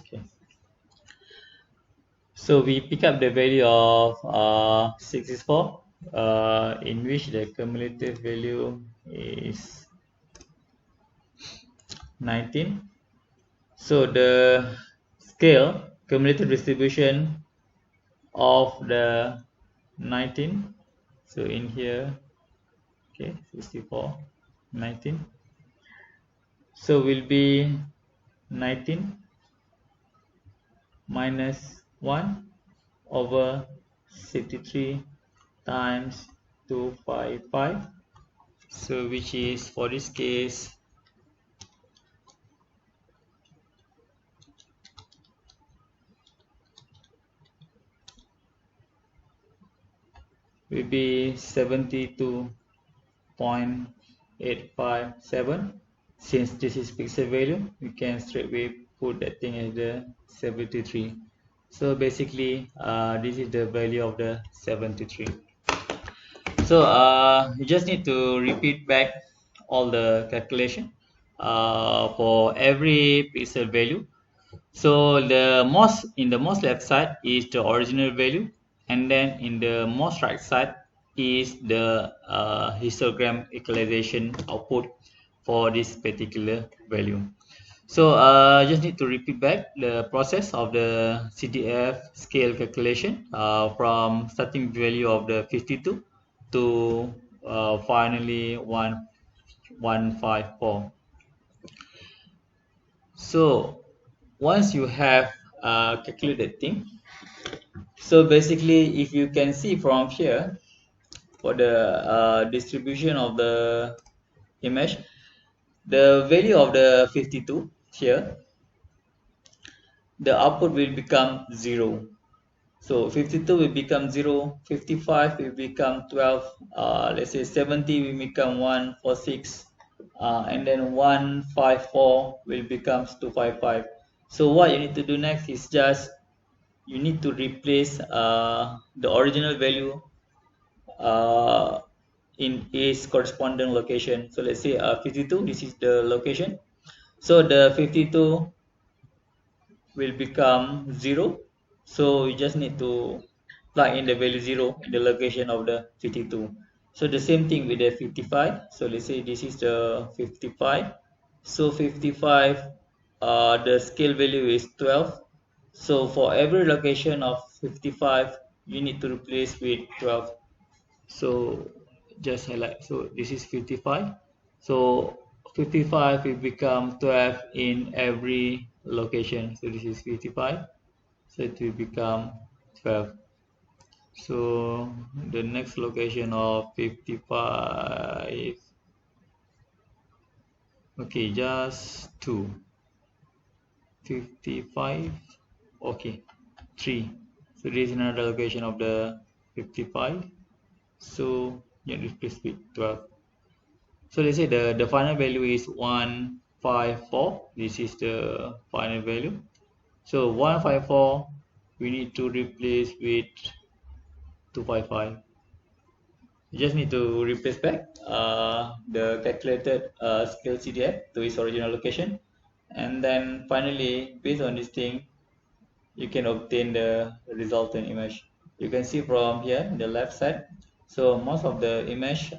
Okay. So we pick up the value of 64, in which the cumulative value is 19. So the scale cumulative distribution of the 19, so in here, okay, 64, 19, so will be 19 minus 1 over 63 times 255, so which is, for this case, will be 72.857. Since this is pixel value, we can straightaway put that thing as the 73. So basically this is the value of the 73. So you just need to repeat back all the calculation for every pixel value. So in the most left side is the original value, and then in the most right side is the histogram equalization output for this particular value. So just need to repeat back the process of the CDF scale calculation from starting value of the 52 to finally 154. So once you have calculated thing, so basically if you can see from here for the distribution of the image, the value of the 52 here, the output will become 0. So 52 will become 0, 55 will become 12, let's say 70 will become 146, and then 154 will become 255. So what you need to do next is just you need to replace the original value uh, in its corresponding location. So let's say 52, this is the location. So the 52 will become 0. So you just need to plug in the value 0 in the location of the 52. So the same thing with the 55. So let's say this is the 55. So 55, the scale value is 12. So for every location of 55, you need to replace with 12. So just highlight. So this is 55. So 55 will become 12 in every location. So this is 55. So it will become 12. So the next location of 55. Okay, just 2. 55. Okay, 3. So this is another location of the 55. So you replace with 12. So let's say the final value is 154. This is the final value. So 154 we need to replace with 255. You just need to replace back the calculated scale CDF to its original location, and then finally based on this thing you can obtain the resultant image. You can see from here the left side. So most of the image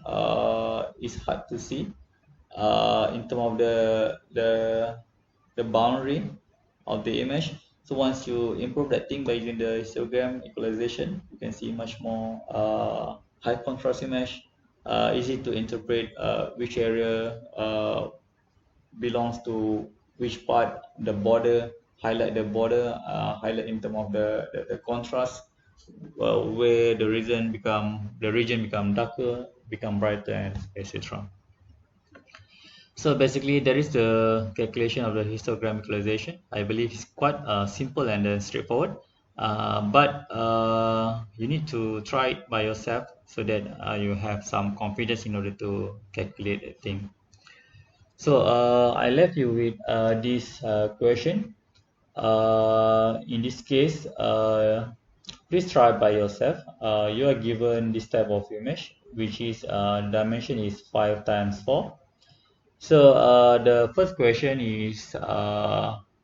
is hard to see in terms of the boundary of the image. So once you improve that thing by using the histogram equalization, you can see much more high contrast image, easy to interpret which area belongs to which part, the border, highlight the border, highlight in terms of the contrast, where the region become darker, become brighter, and etc. So basically, that is the calculation of the histogram equalization. I believe it's quite simple and straightforward. But you need to try it by yourself so that you have some confidence in order to calculate a thing. So I left you with this question. In this case, please try by yourself. You are given this type of image, which is dimension is 5 times 4. So the first question is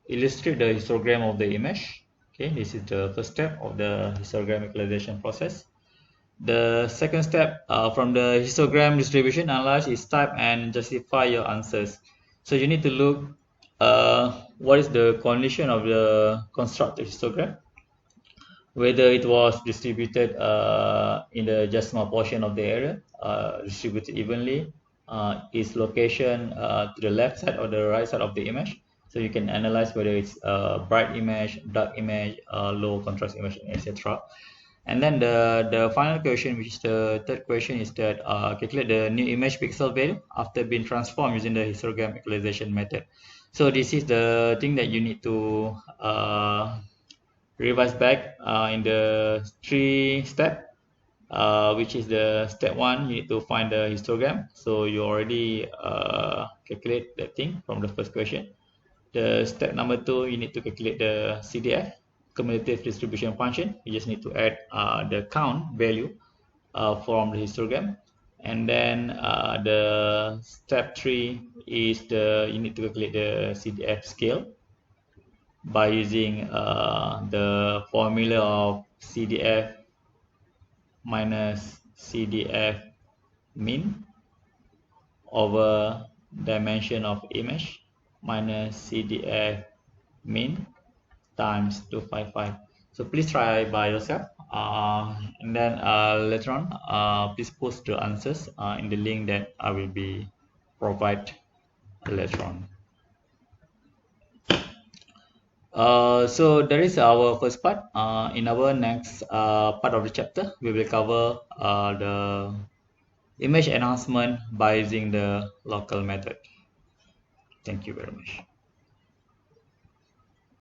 illustrate the histogram of the image. Okay, this is the first step of the histogram equalization process. The second step from the histogram distribution analyze is type and justify your answers. So you need to look what is the condition of the constructed histogram, whether it was distributed in the decimal portion of the area, distributed evenly, its location to the left side or the right side of the image. So you can analyze whether it's bright image, dark image, low contrast image, etc. And then the final question, which is the third question, is that calculate the new image pixel value after being transformed using the histogram equalization method. So this is the thing that you need to revise back in the 3 step, which is the step 1, you need to find the histogram. So you already calculate that thing from the first question. The step number 2, you need to calculate the CDF, cumulative distribution function. You just need to add the count value from the histogram. And then the step 3 is you need to calculate the CDF scale by using the formula of CDF minus CDF mean over dimension of image minus CDF mean times 255. So please try by yourself, and then later on please post the answers in the link that I will be provide later on. So that is our first part. In our next part of the chapter, we will cover the image enhancement by using the local method. Thank you very much.